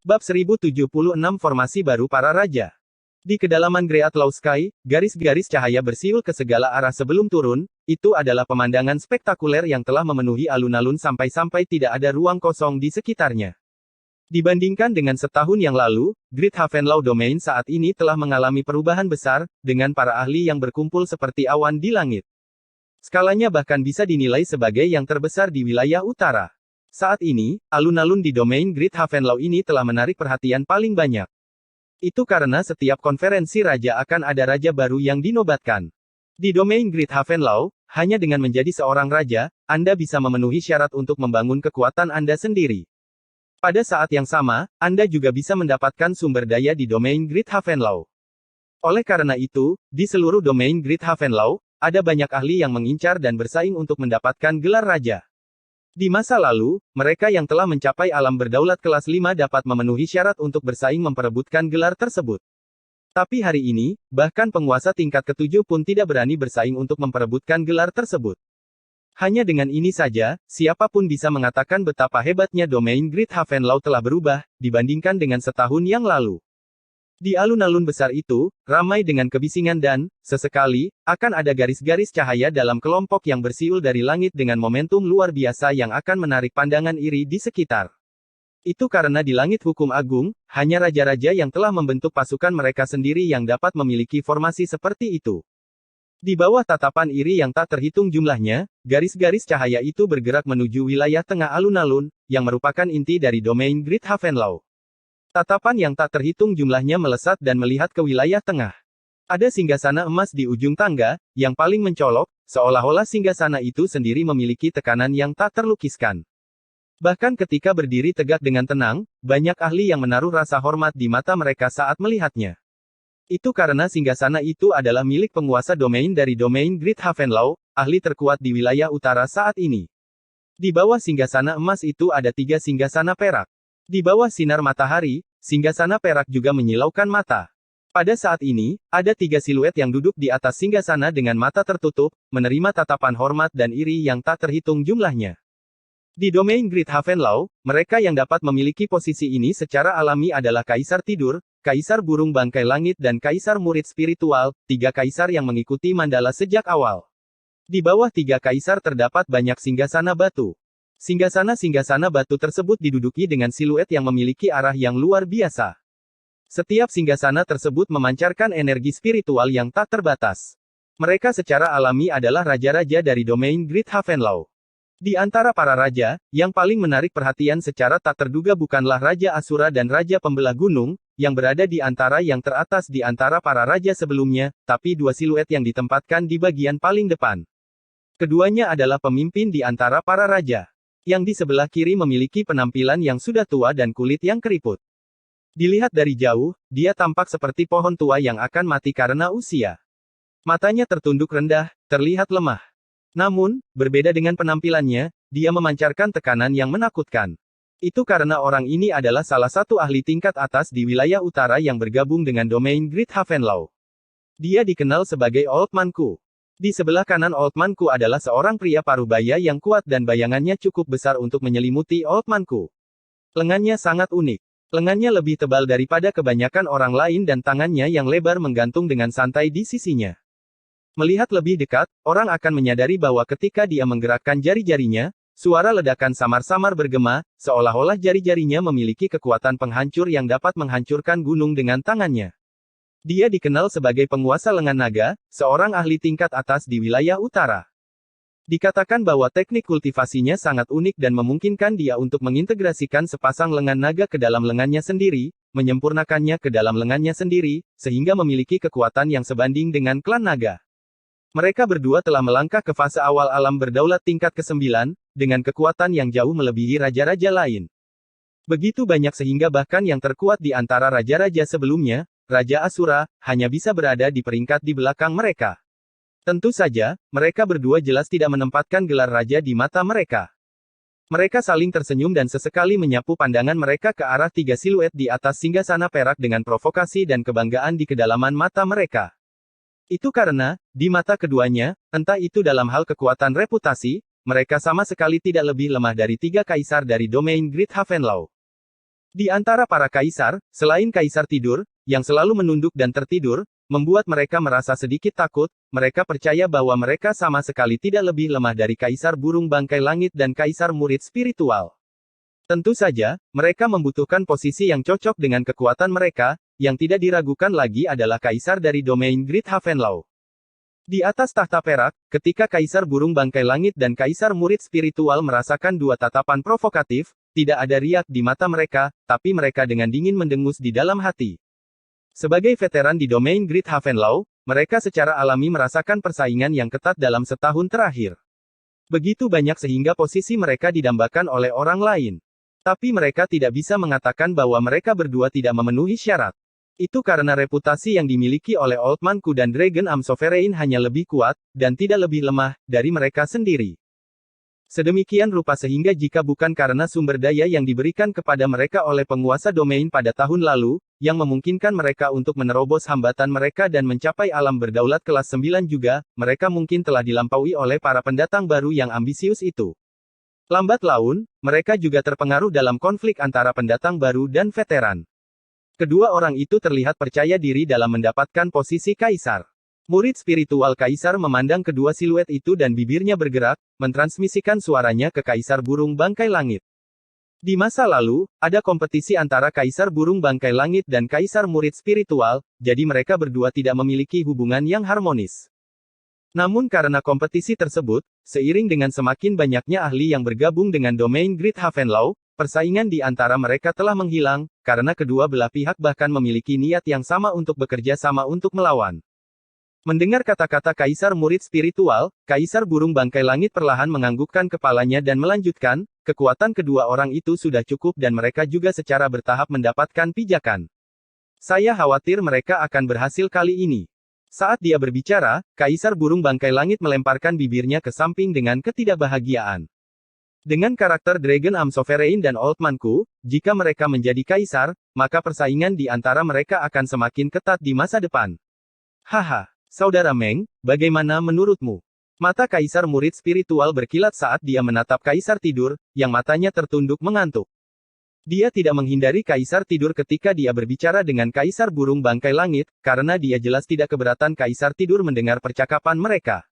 Bab 1076 Formasi Baru Para Raja. Di kedalaman Great Law Sky, garis-garis cahaya bersiul ke segala arah sebelum turun, itu adalah pemandangan spektakuler yang telah memenuhi alun-alun sampai-sampai tidak ada ruang kosong di sekitarnya. Dibandingkan dengan setahun yang lalu, Great Havenlaw Domain saat ini telah mengalami perubahan besar, dengan para ahli yang berkumpul seperti awan di langit. Skalanya bahkan bisa dinilai sebagai yang terbesar di wilayah utara. Saat ini, alun-alun di domain Great Havenlaw ini telah menarik perhatian paling banyak. Itu karena setiap konferensi raja akan ada raja baru yang dinobatkan. Di domain Great Havenlaw, hanya dengan menjadi seorang raja, Anda bisa memenuhi syarat untuk membangun kekuatan Anda sendiri. Pada saat yang sama, Anda juga bisa mendapatkan sumber daya di domain Great Havenlaw. Oleh karena itu, di seluruh domain Great Havenlaw, ada banyak ahli yang mengincar dan bersaing untuk mendapatkan gelar raja. Di masa lalu, mereka yang telah mencapai alam berdaulat kelas 5 dapat memenuhi syarat untuk bersaing memperebutkan gelar tersebut. Tapi hari ini, bahkan penguasa tingkat ke-7 pun tidak berani bersaing untuk memperebutkan gelar tersebut. Hanya dengan ini saja, siapapun bisa mengatakan betapa hebatnya domain Great Havenlaw telah berubah, dibandingkan dengan setahun yang lalu. Di alun-alun besar itu, ramai dengan kebisingan dan, sesekali, akan ada garis-garis cahaya dalam kelompok yang bersiul dari langit dengan momentum luar biasa yang akan menarik pandangan iri di sekitar. Itu karena di langit hukum agung, hanya raja-raja yang telah membentuk pasukan mereka sendiri yang dapat memiliki formasi seperti itu. Di bawah tatapan iri yang tak terhitung jumlahnya, garis-garis cahaya itu bergerak menuju wilayah tengah alun-alun, yang merupakan inti dari domain Great Havenlaw. Tatapan yang tak terhitung jumlahnya melesat dan melihat ke wilayah tengah. Ada singgasana emas di ujung tangga, yang paling mencolok, seolah-olah singgasana itu sendiri memiliki tekanan yang tak terlukiskan. Bahkan ketika berdiri tegak dengan tenang, banyak ahli yang menaruh rasa hormat di mata mereka saat melihatnya. Itu karena singgasana itu adalah milik penguasa domain dari domain Great Havenlaw, ahli terkuat di wilayah utara saat ini. Di bawah singgasana emas itu ada 3 singgasana perak. Di bawah sinar matahari, singgasana perak juga menyilaukan mata. Pada saat ini, ada 3 siluet yang duduk di atas singgasana dengan mata tertutup, menerima tatapan hormat dan iri yang tak terhitung jumlahnya. Di domain Great Havenlaw, mereka yang dapat memiliki posisi ini secara alami adalah Kaisar Tidur, Kaisar Burung Bangkai Langit dan Kaisar Murid Spiritual, 3 kaisar yang mengikuti Mandala sejak awal. Di bawah 3 kaisar terdapat banyak singgasana batu. Singgasana-singgasana batu tersebut diduduki dengan siluet yang memiliki arah yang luar biasa. Setiap singgasana tersebut memancarkan energi spiritual yang tak terbatas. Mereka secara alami adalah raja-raja dari domain Great Havenlaw. Di antara para raja, yang paling menarik perhatian secara tak terduga bukanlah Raja Asura dan Raja Pembelah Gunung, yang berada di antara yang teratas di antara para raja sebelumnya, tapi 2 siluet yang ditempatkan di bagian paling depan. Keduanya adalah pemimpin di antara para raja. Yang di sebelah kiri memiliki penampilan yang sudah tua dan kulit yang keriput. Dilihat dari jauh, dia tampak seperti pohon tua yang akan mati karena usia. Matanya tertunduk rendah, terlihat lemah. Namun, berbeda dengan penampilannya, dia memancarkan tekanan yang menakutkan. Itu karena orang ini adalah salah satu ahli tingkat atas di wilayah utara yang bergabung dengan domain Great Havenlaw. Dia dikenal sebagai Old Manku. Di sebelah kanan Old Manku adalah seorang pria parubaya yang kuat dan bayangannya cukup besar untuk menyelimuti Old Manku. Lengannya sangat unik. Lengannya lebih tebal daripada kebanyakan orang lain dan tangannya yang lebar menggantung dengan santai di sisinya. Melihat lebih dekat, orang akan menyadari bahwa ketika dia menggerakkan jari-jarinya, suara ledakan samar-samar bergema, seolah-olah jari-jarinya memiliki kekuatan penghancur yang dapat menghancurkan gunung dengan tangannya. Dia dikenal sebagai penguasa lengan naga, seorang ahli tingkat atas di wilayah utara. Dikatakan bahwa teknik kultivasinya sangat unik dan memungkinkan dia untuk mengintegrasikan sepasang lengan naga ke dalam lengannya sendiri, menyempurnakannya ke dalam lengannya sendiri, sehingga memiliki kekuatan yang sebanding dengan klan naga. Mereka berdua telah melangkah ke fase awal alam berdaulat tingkat ke-9, dengan kekuatan yang jauh melebihi raja-raja lain. Begitu banyak sehingga bahkan yang terkuat di antara raja-raja sebelumnya, Raja Asura, hanya bisa berada di peringkat di belakang mereka. Tentu saja, mereka berdua jelas tidak menempatkan gelar raja di mata mereka. Mereka saling tersenyum dan sesekali menyapu pandangan mereka ke arah 3 siluet di atas singgasana perak dengan provokasi dan kebanggaan di kedalaman mata mereka. Itu karena, di mata keduanya, entah itu dalam hal kekuatan reputasi, mereka sama sekali tidak lebih lemah dari 3 kaisar dari domain Great Havenlaw. Di antara para kaisar, selain kaisar tidur, yang selalu menunduk dan tertidur, membuat mereka merasa sedikit takut, mereka percaya bahwa mereka sama sekali tidak lebih lemah dari kaisar burung bangkai langit dan kaisar murid spiritual. Tentu saja, mereka membutuhkan posisi yang cocok dengan kekuatan mereka, yang tidak diragukan lagi adalah kaisar dari domain Great Havenlaw. Di atas tahta perak, ketika kaisar burung bangkai langit dan kaisar murid spiritual merasakan dua tatapan provokatif, tidak ada riak di mata mereka, tapi mereka dengan dingin mendengus di dalam hati. Sebagai veteran di domain Great Havenlaw, mereka secara alami merasakan persaingan yang ketat dalam setahun terakhir. Begitu banyak sehingga posisi mereka didambakan oleh orang lain. Tapi mereka tidak bisa mengatakan bahwa mereka berdua tidak memenuhi syarat. Itu karena reputasi yang dimiliki oleh Old Manku dan Dragon Am Sovereign hanya lebih kuat, dan tidak lebih lemah, dari mereka sendiri. Sedemikian rupa sehingga jika bukan karena sumber daya yang diberikan kepada mereka oleh penguasa domain pada tahun lalu, yang memungkinkan mereka untuk menerobos hambatan mereka dan mencapai alam berdaulat kelas 9 juga, mereka mungkin telah dilampaui oleh para pendatang baru yang ambisius itu. Lambat laun, mereka juga terpengaruh dalam konflik antara pendatang baru dan veteran. Kedua orang itu terlihat percaya diri dalam mendapatkan posisi kaisar. Murid spiritual kaisar memandang kedua siluet itu dan bibirnya bergerak, mentransmisikan suaranya ke kaisar burung bangkai langit. Di masa lalu, ada kompetisi antara kaisar burung bangkai langit dan kaisar murid spiritual, jadi mereka berdua tidak memiliki hubungan yang harmonis. Namun karena kompetisi tersebut, seiring dengan semakin banyaknya ahli yang bergabung dengan domain Great Havenlaw, persaingan di antara mereka telah menghilang, karena kedua belah pihak bahkan memiliki niat yang sama untuk bekerja sama untuk melawan. Mendengar kata-kata kaisar murid spiritual, kaisar burung bangkai langit perlahan menganggukkan kepalanya dan melanjutkan, kekuatan kedua orang itu sudah cukup dan mereka juga secara bertahap mendapatkan pijakan. Saya khawatir mereka akan berhasil kali ini. Saat dia berbicara, kaisar burung bangkai langit melemparkan bibirnya ke samping dengan ketidakbahagiaan. Dengan karakter Dragon Am Sovereign dan Old Manku, jika mereka menjadi kaisar, maka persaingan di antara mereka akan semakin ketat di masa depan. Haha, Saudara Meng, bagaimana menurutmu? Mata kaisar murid spiritual berkilat saat dia menatap kaisar tidur, yang matanya tertunduk mengantuk. Dia tidak menghindari kaisar tidur ketika dia berbicara dengan kaisar burung bangkai langit, karena dia jelas tidak keberatan kaisar tidur mendengar percakapan mereka.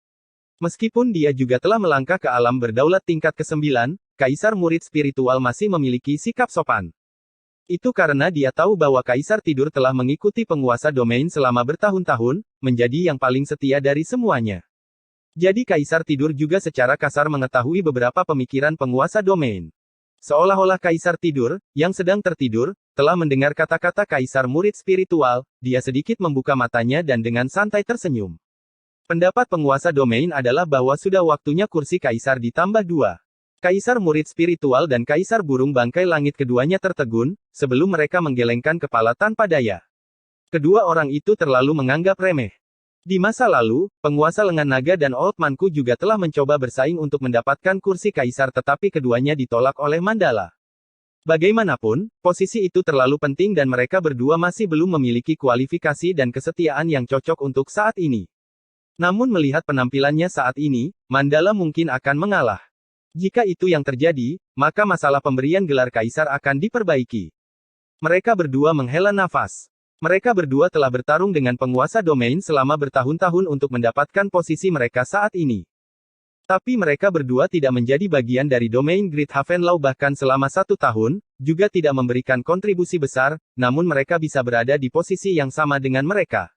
Meskipun dia juga telah melangkah ke alam berdaulat tingkat ke-9, kaisar murid spiritual masih memiliki sikap sopan. Itu karena dia tahu bahwa kaisar tidur telah mengikuti penguasa domain selama bertahun-tahun, menjadi yang paling setia dari semuanya. Jadi kaisar tidur juga secara kasar mengetahui beberapa pemikiran penguasa domain. Seolah-olah kaisar tidur, yang sedang tertidur, telah mendengar kata-kata kaisar murid spiritual, dia sedikit membuka matanya dan dengan santai tersenyum. Pendapat penguasa domain adalah bahwa sudah waktunya kursi kaisar ditambah 2. Kaisar murid spiritual dan kaisar burung bangkai langit keduanya tertegun, sebelum mereka menggelengkan kepala tanpa daya. Kedua orang itu terlalu menganggap remeh. Di masa lalu, penguasa lengan naga dan Old Manku juga telah mencoba bersaing untuk mendapatkan kursi kaisar tetapi keduanya ditolak oleh Mandala. Bagaimanapun, posisi itu terlalu penting dan mereka berdua masih belum memiliki kualifikasi dan kesetiaan yang cocok untuk saat ini. Namun melihat penampilannya saat ini, Mandala mungkin akan mengalah. Jika itu yang terjadi, maka masalah pemberian gelar kaisar akan diperbaiki. Mereka berdua menghela nafas. Mereka berdua telah bertarung dengan penguasa domain selama bertahun-tahun untuk mendapatkan posisi mereka saat ini. Tapi mereka berdua tidak menjadi bagian dari domain Great Havenlaw bahkan selama 1 tahun, juga tidak memberikan kontribusi besar, namun mereka bisa berada di posisi yang sama dengan mereka.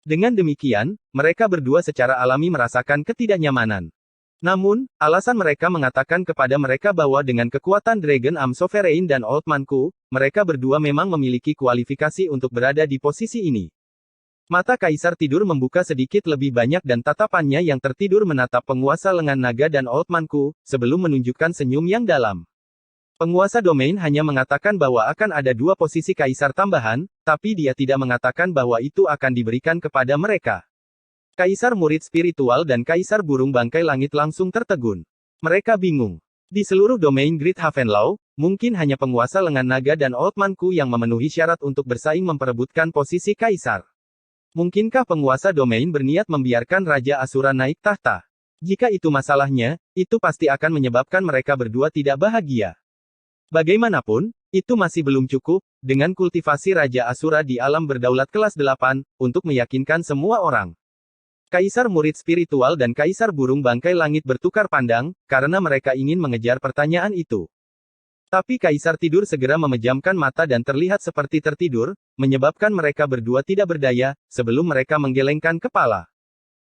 Dengan demikian, mereka berdua secara alami merasakan ketidaknyamanan. Namun, alasan mereka mengatakan kepada mereka bahwa dengan kekuatan Dragon Am Sovereign dan Old Manku, mereka berdua memang memiliki kualifikasi untuk berada di posisi ini. Mata kaisar tidur membuka sedikit lebih banyak dan tatapannya yang tertidur menatap penguasa lengan naga dan Old Manku, sebelum menunjukkan senyum yang dalam. Penguasa domain hanya mengatakan bahwa akan ada 2 posisi kaisar tambahan, tapi dia tidak mengatakan bahwa itu akan diberikan kepada mereka. Kaisar murid spiritual dan kaisar burung bangkai langit langsung tertegun. Mereka bingung. Di seluruh domain Great Havenlaw, mungkin hanya penguasa lengan naga dan Old Manku yang memenuhi syarat untuk bersaing memperebutkan posisi kaisar. Mungkinkah penguasa domain berniat membiarkan Raja Asura naik tahta? Jika itu masalahnya, itu pasti akan menyebabkan mereka berdua tidak bahagia. Bagaimanapun, Itu masih belum cukup, dengan kultivasi Raja Asura di alam berdaulat kelas 8, untuk meyakinkan semua orang. Kaisar murid spiritual dan Kaisar burung bangkai langit bertukar pandang, karena mereka ingin mengejar pertanyaan itu. Tapi Kaisar tidur segera memejamkan mata dan terlihat seperti tertidur, menyebabkan mereka berdua tidak berdaya, sebelum mereka menggelengkan kepala.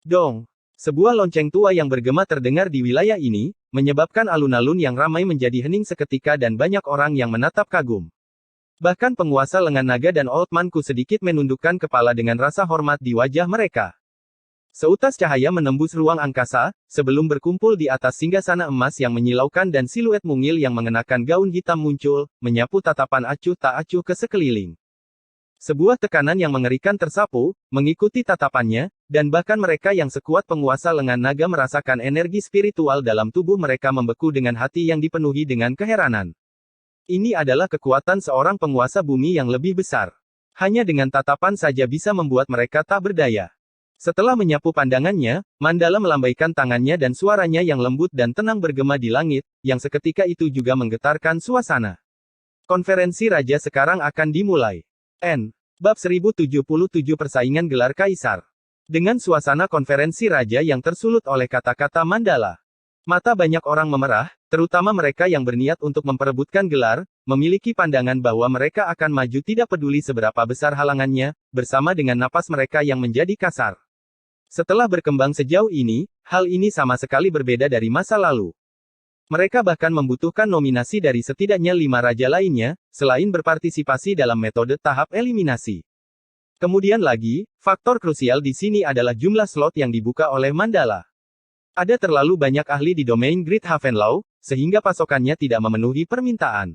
Dong! Sebuah lonceng tua yang bergema terdengar di wilayah ini, menyebabkan alun-alun yang ramai menjadi hening seketika dan banyak orang yang menatap kagum. Bahkan penguasa lengan naga dan Old Man-ku sedikit menundukkan kepala dengan rasa hormat di wajah mereka. Seutas cahaya menembus ruang angkasa, sebelum berkumpul di atas singgasana emas yang menyilaukan dan siluet mungil yang mengenakan gaun hitam muncul, menyapu tatapan acuh tak acuh ke sekeliling. Sebuah tekanan yang mengerikan tersapu, mengikuti tatapannya, dan bahkan mereka yang sekuat penguasa lengan naga merasakan energi spiritual dalam tubuh mereka membeku dengan hati yang dipenuhi dengan keheranan. Ini adalah kekuatan seorang penguasa bumi yang lebih besar. Hanya dengan tatapan saja bisa membuat mereka tak berdaya. Setelah menyapu pandangannya, Mandala melambaikan tangannya dan suaranya yang lembut dan tenang bergema di langit, yang seketika itu juga menggetarkan suasana. Konferensi Raja sekarang akan dimulai. Bab 1077 Persaingan Gelar Kaisar. Dengan suasana konferensi Raja yang tersulut oleh kata-kata Mandala. Mata banyak orang memerah, terutama mereka yang berniat untuk memperebutkan gelar, memiliki pandangan bahwa mereka akan maju tidak peduli seberapa besar halangannya, bersama dengan napas mereka yang menjadi kasar. Setelah berkembang sejauh ini, hal ini sama sekali berbeda dari masa lalu. Mereka bahkan membutuhkan nominasi dari setidaknya 5 raja lainnya, selain berpartisipasi dalam metode tahap eliminasi. Kemudian lagi, faktor krusial di sini adalah jumlah slot yang dibuka oleh Mandala. Ada terlalu banyak ahli di domain Great Havenlaw, sehingga pasokannya tidak memenuhi permintaan.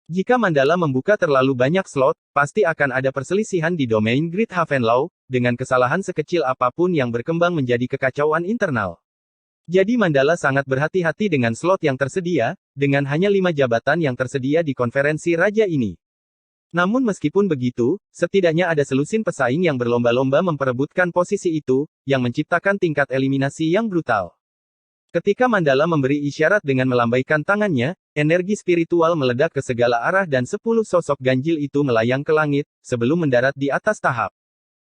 Jika Mandala membuka terlalu banyak slot, pasti akan ada perselisihan di domain Great Havenlaw, dengan kesalahan sekecil apapun yang berkembang menjadi kekacauan internal. Jadi Mandala sangat berhati-hati dengan slot yang tersedia, dengan hanya 5 jabatan yang tersedia di konferensi Raja ini. Namun meskipun begitu, setidaknya ada selusin pesaing yang berlomba-lomba memperebutkan posisi itu, yang menciptakan tingkat eliminasi yang brutal. Ketika Mandala memberi isyarat dengan melambaikan tangannya, energi spiritual meledak ke segala arah dan 10 sosok ganjil itu melayang ke langit, sebelum mendarat di atas tahap.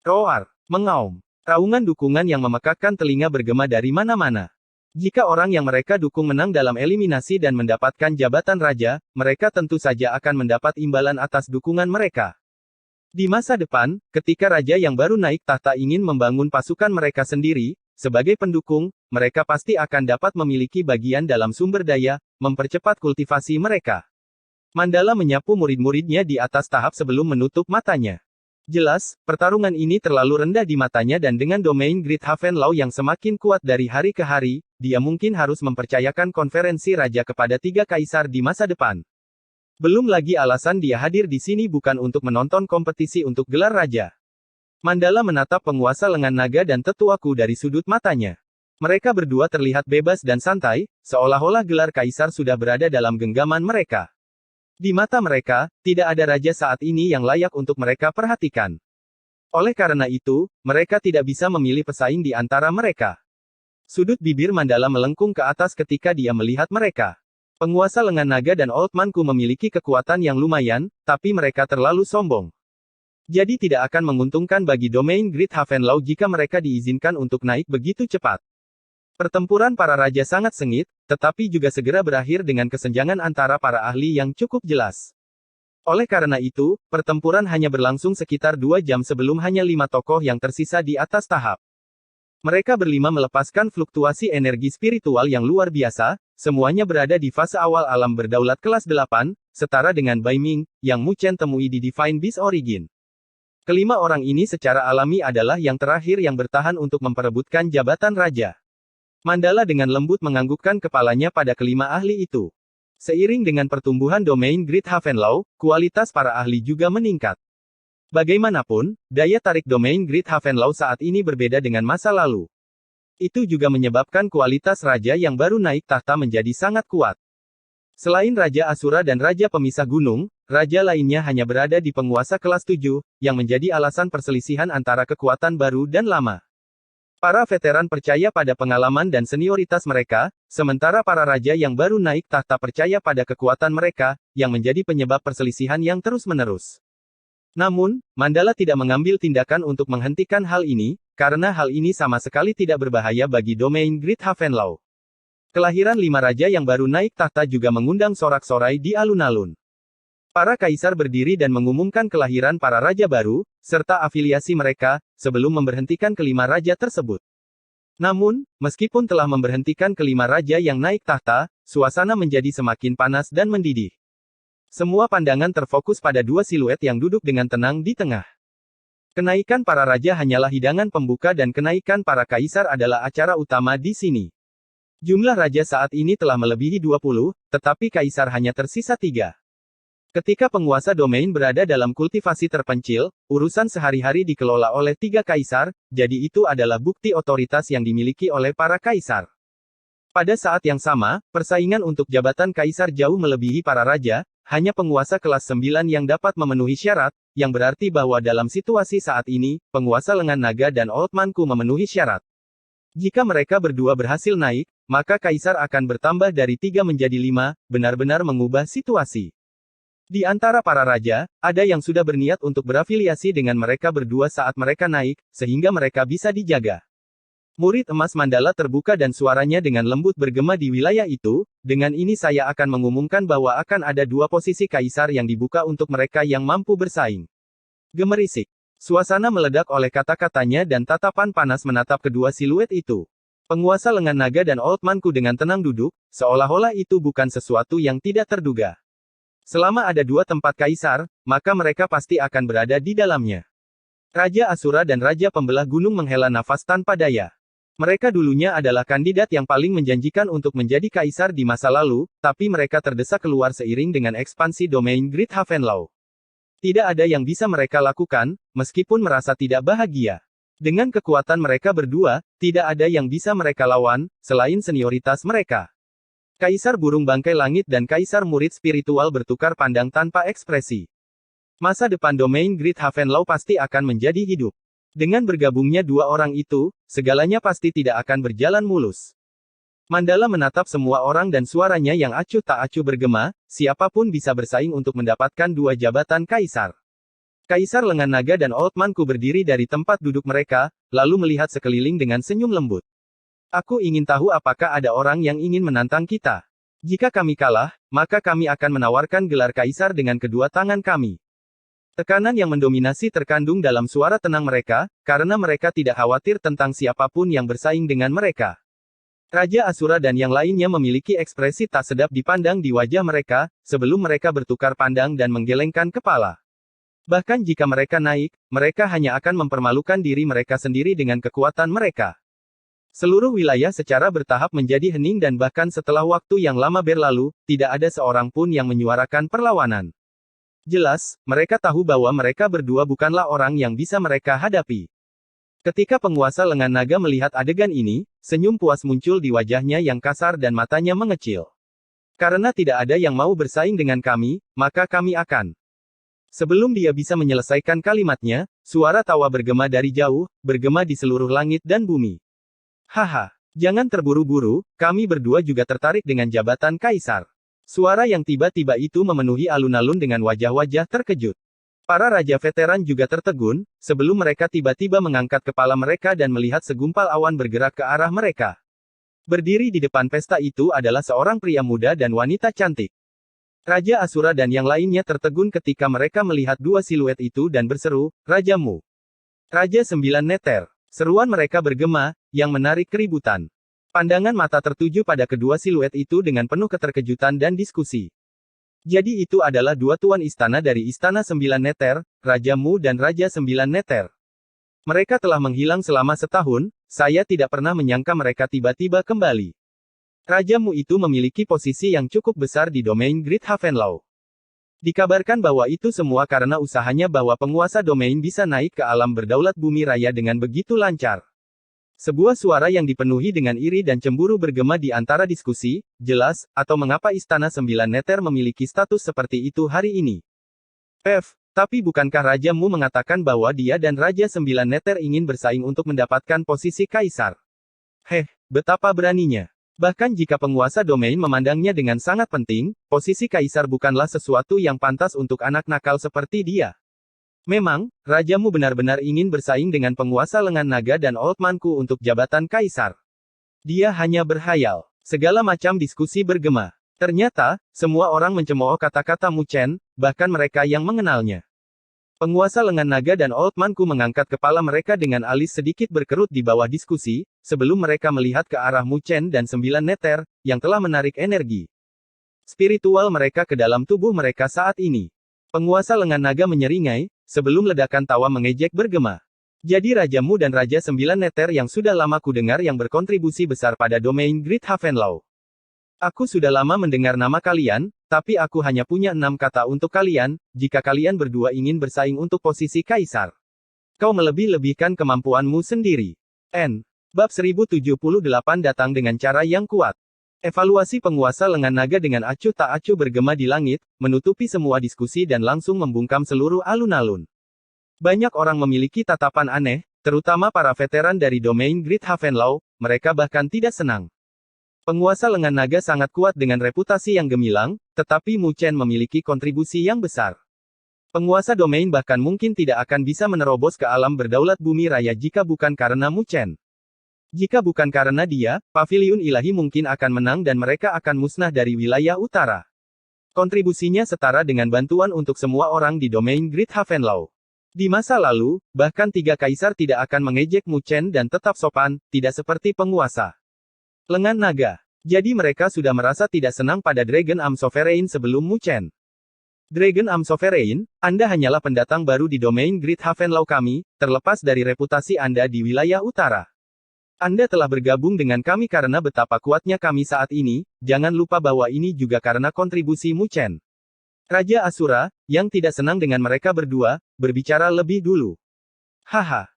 Roar, mengaum, raungan dukungan yang memekakkan telinga bergema dari mana-mana. Jika orang yang mereka dukung menang dalam eliminasi dan mendapatkan jabatan raja, mereka tentu saja akan mendapat imbalan atas dukungan mereka. Di masa depan, ketika raja yang baru naik tahta ingin membangun pasukan mereka sendiri, sebagai pendukung, mereka pasti akan dapat memiliki bagian dalam sumber daya, mempercepat kultivasi mereka. Mandala menyapu murid-muridnya di atas tahap sebelum menutup matanya. Jelas, pertarungan ini terlalu rendah di matanya dan dengan domain Great Havenlaw yang semakin kuat dari hari ke hari, dia mungkin harus mempercayakan konferensi raja kepada 3 kaisar di masa depan. Belum lagi alasan dia hadir di sini bukan untuk menonton kompetisi untuk gelar raja. Mandala menatap penguasa lengan naga dan tetuaku dari sudut matanya. Mereka berdua terlihat bebas dan santai, seolah-olah gelar kaisar sudah berada dalam genggaman mereka. Di mata mereka, tidak ada raja saat ini yang layak untuk mereka perhatikan. Oleh karena itu, mereka tidak bisa memilih pesaing di antara mereka. Sudut bibir Mandala melengkung ke atas ketika dia melihat mereka. Penguasa lengan naga dan Old Man-ku memiliki kekuatan yang lumayan, tapi mereka terlalu sombong. Jadi tidak akan menguntungkan bagi domain Great Havenlaw jika mereka diizinkan untuk naik begitu cepat. Pertempuran para raja sangat sengit, tetapi juga segera berakhir dengan kesenjangan antara para ahli yang cukup jelas. Oleh karena itu, pertempuran hanya berlangsung sekitar 2 jam sebelum hanya 5 tokoh yang tersisa di atas tahap. Mereka berlima melepaskan fluktuasi energi spiritual yang luar biasa, semuanya berada di fase awal alam berdaulat kelas 8, setara dengan Bai Ming, yang Mu Chen temui di Divine Beast Origin. Kelima orang ini secara alami adalah yang terakhir yang bertahan untuk memperebutkan jabatan raja. Mandala dengan lembut menganggukkan kepalanya pada kelima ahli itu. Seiring dengan pertumbuhan domain Great Havenlaw, kualitas para ahli juga meningkat. Bagaimanapun, daya tarik domain Great Havenlaw saat ini berbeda dengan masa lalu. Itu juga menyebabkan kualitas raja yang baru naik tahta menjadi sangat kuat. Selain Raja Asura dan Raja Pemisah Gunung, raja lainnya hanya berada di penguasa kelas 7, yang menjadi alasan perselisihan antara kekuatan baru dan lama. Para veteran percaya pada pengalaman dan senioritas mereka, sementara para raja yang baru naik tahta percaya pada kekuatan mereka, yang menjadi penyebab perselisihan yang terus-menerus. Namun, Mandala tidak mengambil tindakan untuk menghentikan hal ini, karena hal ini sama sekali tidak berbahaya bagi domain Great Havenlaw. Kelahiran 5 raja yang baru naik tahta juga mengundang sorak-sorai di alun-alun. Para kaisar berdiri dan mengumumkan kelahiran para raja baru, serta afiliasi mereka, sebelum memberhentikan kelima raja tersebut. Namun, meskipun telah memberhentikan kelima raja yang naik tahta, suasana menjadi semakin panas dan mendidih. Semua pandangan terfokus pada dua siluet yang duduk dengan tenang di tengah. Kenaikan para raja hanyalah hidangan pembuka dan kenaikan para kaisar adalah acara utama di sini. Jumlah raja saat ini telah melebihi 20, tetapi kaisar hanya tersisa 3. Ketika penguasa domain berada dalam kultivasi terpencil, urusan sehari-hari dikelola oleh 3 kaisar, jadi itu adalah bukti otoritas yang dimiliki oleh para kaisar. Pada saat yang sama, persaingan untuk jabatan kaisar jauh melebihi para raja, hanya penguasa kelas 9 yang dapat memenuhi syarat, yang berarti bahwa dalam situasi saat ini, penguasa lengan naga dan Old Manku memenuhi syarat. Jika mereka berdua berhasil naik, maka kaisar akan bertambah dari 3 menjadi 5, benar-benar mengubah situasi. Di antara para raja, ada yang sudah berniat untuk berafiliasi dengan mereka berdua saat mereka naik, sehingga mereka bisa dijaga. Murid emas Mandala terbuka dan suaranya dengan lembut bergema di wilayah itu, dengan ini saya akan mengumumkan bahwa akan ada 2 posisi kaisar yang dibuka untuk mereka yang mampu bersaing. Gemerisik. Suasana meledak oleh kata-katanya dan tatapan panas menatap kedua siluet itu. Penguasa lengan naga dan Old Manku dengan tenang duduk, seolah-olah itu bukan sesuatu yang tidak terduga. Selama ada 2 tempat kaisar, maka mereka pasti akan berada di dalamnya. Raja Asura dan Raja Pembelah Gunung menghela nafas tanpa daya. Mereka dulunya adalah kandidat yang paling menjanjikan untuk menjadi kaisar di masa lalu, tapi mereka terdesak keluar seiring dengan ekspansi domain Great Havenlaw. Tidak ada yang bisa mereka lakukan, meskipun merasa tidak bahagia. Dengan kekuatan mereka berdua, tidak ada yang bisa mereka lawan, selain senioritas mereka. Kaisar Burung Bangkai Langit dan Kaisar Murid Spiritual bertukar pandang tanpa ekspresi. Masa depan domain Great Havenlaw pasti akan menjadi hidup. Dengan bergabungnya 2 orang itu, segalanya pasti tidak akan berjalan mulus. Mandala menatap semua orang dan suaranya yang acuh tak acuh bergema, siapapun bisa bersaing untuk mendapatkan 2 jabatan kaisar. Kaisar Lengan Naga dan Old Manku berdiri dari tempat duduk mereka, lalu melihat sekeliling dengan senyum lembut. Aku ingin tahu apakah ada orang yang ingin menantang kita. Jika kami kalah, maka kami akan menawarkan gelar kaisar dengan kedua tangan kami. Tekanan yang mendominasi terkandung dalam suara tenang mereka, karena mereka tidak khawatir tentang siapapun yang bersaing dengan mereka. Raja Asura dan yang lainnya memiliki ekspresi tak sedap dipandang di wajah mereka, sebelum mereka bertukar pandang dan menggelengkan kepala. Bahkan jika mereka naik, mereka hanya akan mempermalukan diri mereka sendiri dengan kekuatan mereka. Seluruh wilayah secara bertahap menjadi hening dan bahkan setelah waktu yang lama berlalu, tidak ada seorang pun yang menyuarakan perlawanan. Jelas, mereka tahu bahwa mereka berdua bukanlah orang yang bisa mereka hadapi. Ketika penguasa lengan naga melihat adegan ini, senyum puas muncul di wajahnya yang kasar dan matanya mengecil. Karena tidak ada yang mau bersaing dengan kami, maka kami akan. Sebelum dia bisa menyelesaikan kalimatnya, suara tawa bergema dari jauh, bergema di seluruh langit dan bumi. Haha, jangan terburu-buru, kami berdua juga tertarik dengan jabatan kaisar. Suara yang tiba-tiba itu memenuhi alun-alun dengan wajah-wajah terkejut. Para raja veteran juga tertegun, sebelum mereka tiba-tiba mengangkat kepala mereka dan melihat segumpal awan bergerak ke arah mereka. Berdiri di depan pesta itu adalah seorang pria muda dan wanita cantik. Raja Asura dan yang lainnya tertegun ketika mereka melihat 2 siluet itu dan berseru, "Rajamu!" Raja 9 Neter. Seruan mereka bergema, yang menarik keributan. Pandangan mata tertuju pada kedua siluet itu dengan penuh keterkejutan dan diskusi. Jadi itu adalah 2 tuan istana dari Istana 9 Neter, Raja Mu dan Raja 9 Neter. Mereka telah menghilang selama setahun, saya tidak pernah menyangka mereka tiba-tiba kembali. Raja Mu itu memiliki posisi yang cukup besar di domain Great Havenlaw. Dikabarkan bahwa itu semua karena usahanya bahwa penguasa domain bisa naik ke alam berdaulat bumi raya dengan begitu lancar. Sebuah suara yang dipenuhi dengan iri dan cemburu bergema di antara diskusi, jelas, atau mengapa Istana 9 Neter memiliki status seperti itu hari ini. Tapi bukankah rajamu mengatakan bahwa dia dan Raja Sembilan Neter ingin bersaing untuk mendapatkan posisi kaisar? Betapa beraninya. Bahkan jika penguasa domain memandangnya dengan sangat penting, posisi kaisar bukanlah sesuatu yang pantas untuk anak nakal seperti dia. Memang, rajamu benar-benar ingin bersaing dengan penguasa lengan naga dan Old Man-ku untuk jabatan kaisar. Dia hanya berhayal. Segala macam diskusi bergema. Ternyata, semua orang mencemooh kata-kata Mu Chen, bahkan mereka yang mengenalnya. Penguasa lengan naga dan Old Man-ku mengangkat kepala mereka dengan alis sedikit berkerut di bawah diskusi, sebelum mereka melihat ke arah Mu Chen dan Sembilan Neter, yang telah menarik energi spiritual mereka ke dalam tubuh mereka saat ini. Penguasa lengan naga menyeringai, sebelum ledakan tawa mengejek bergema. Jadi rajamu dan Raja Sembilan Neter yang sudah lama ku dengar yang berkontribusi besar pada domain Great Havenlaw. Aku sudah lama mendengar nama kalian, tapi aku hanya punya 6 kata untuk kalian, jika kalian berdua ingin bersaing untuk posisi kaisar. Kau melebih-lebihkan kemampuanmu sendiri. Bab 1078 datang dengan cara yang kuat. Evaluasi penguasa lengan naga dengan acuh tak acuh bergema di langit, menutupi semua diskusi dan langsung membungkam seluruh alun-alun. Banyak orang memiliki tatapan aneh, terutama para veteran dari domain Great Havenlaw, mereka bahkan tidak senang. Penguasa lengan naga sangat kuat dengan reputasi yang gemilang, tetapi Mu Chen memiliki kontribusi yang besar. Penguasa domain bahkan mungkin tidak akan bisa menerobos ke alam berdaulat bumi raya jika bukan karena Mu Chen. Jika bukan karena dia, Paviliun Ilahi mungkin akan menang dan mereka akan musnah dari wilayah utara. Kontribusinya setara dengan bantuan untuk semua orang di domain Great Havenlaw. Di masa lalu, bahkan 3 kaisar tidak akan mengejek Mu Chen dan tetap sopan, tidak seperti penguasa lengan naga. Jadi mereka sudah merasa tidak senang pada Dragon Am Sovereign sebelum Mu Chen. Dragon Am Sovereign, Anda hanyalah pendatang baru di domain Great Havenlaw kami, terlepas dari reputasi Anda di wilayah utara. Anda telah bergabung dengan kami karena betapa kuatnya kami saat ini, jangan lupa bahwa ini juga karena kontribusi Mu Chen. Raja Asura, yang tidak senang dengan mereka berdua, berbicara lebih dulu.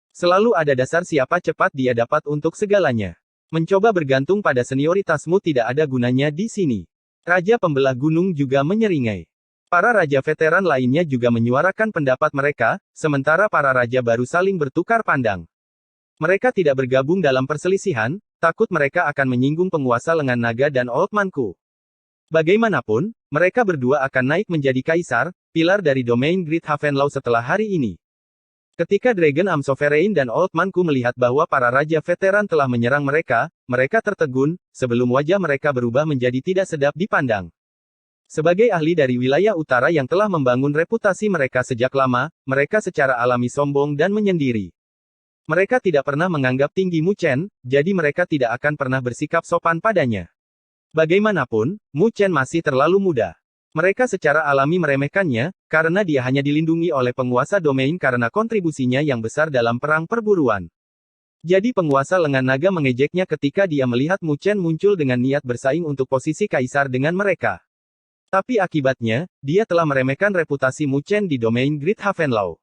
Selalu ada dasar siapa cepat dia dapat untuk segalanya. Mencoba bergantung pada senioritasmu tidak ada gunanya di sini. Raja Pembelah Gunung juga menyeringai. Para raja veteran lainnya juga menyuarakan pendapat mereka, sementara para raja baru saling bertukar pandang. Mereka tidak bergabung dalam perselisihan, takut mereka akan menyinggung penguasa lengan naga dan Old Man-ku. Bagaimanapun, mereka berdua akan naik menjadi kaisar, pilar dari domain Great Havenlaw setelah hari ini. Ketika Dragon Am Sovereign dan Old Man-ku melihat bahwa para raja veteran telah menyerang mereka, mereka tertegun, sebelum wajah mereka berubah menjadi tidak sedap dipandang. Sebagai ahli dari wilayah utara yang telah membangun reputasi mereka sejak lama, mereka secara alami sombong dan menyendiri. Mereka tidak pernah menganggap tinggi Mu Chen, jadi mereka tidak akan pernah bersikap sopan padanya. Bagaimanapun, Mu Chen masih terlalu muda. Mereka secara alami meremehkannya, karena dia hanya dilindungi oleh penguasa domain karena kontribusinya yang besar dalam perang perburuan. Jadi penguasa lengan naga mengejeknya ketika dia melihat Mu Chen muncul dengan niat bersaing untuk posisi kaisar dengan mereka. Tapi akibatnya, dia telah meremehkan reputasi Mu Chen di domain Great Havenlaw.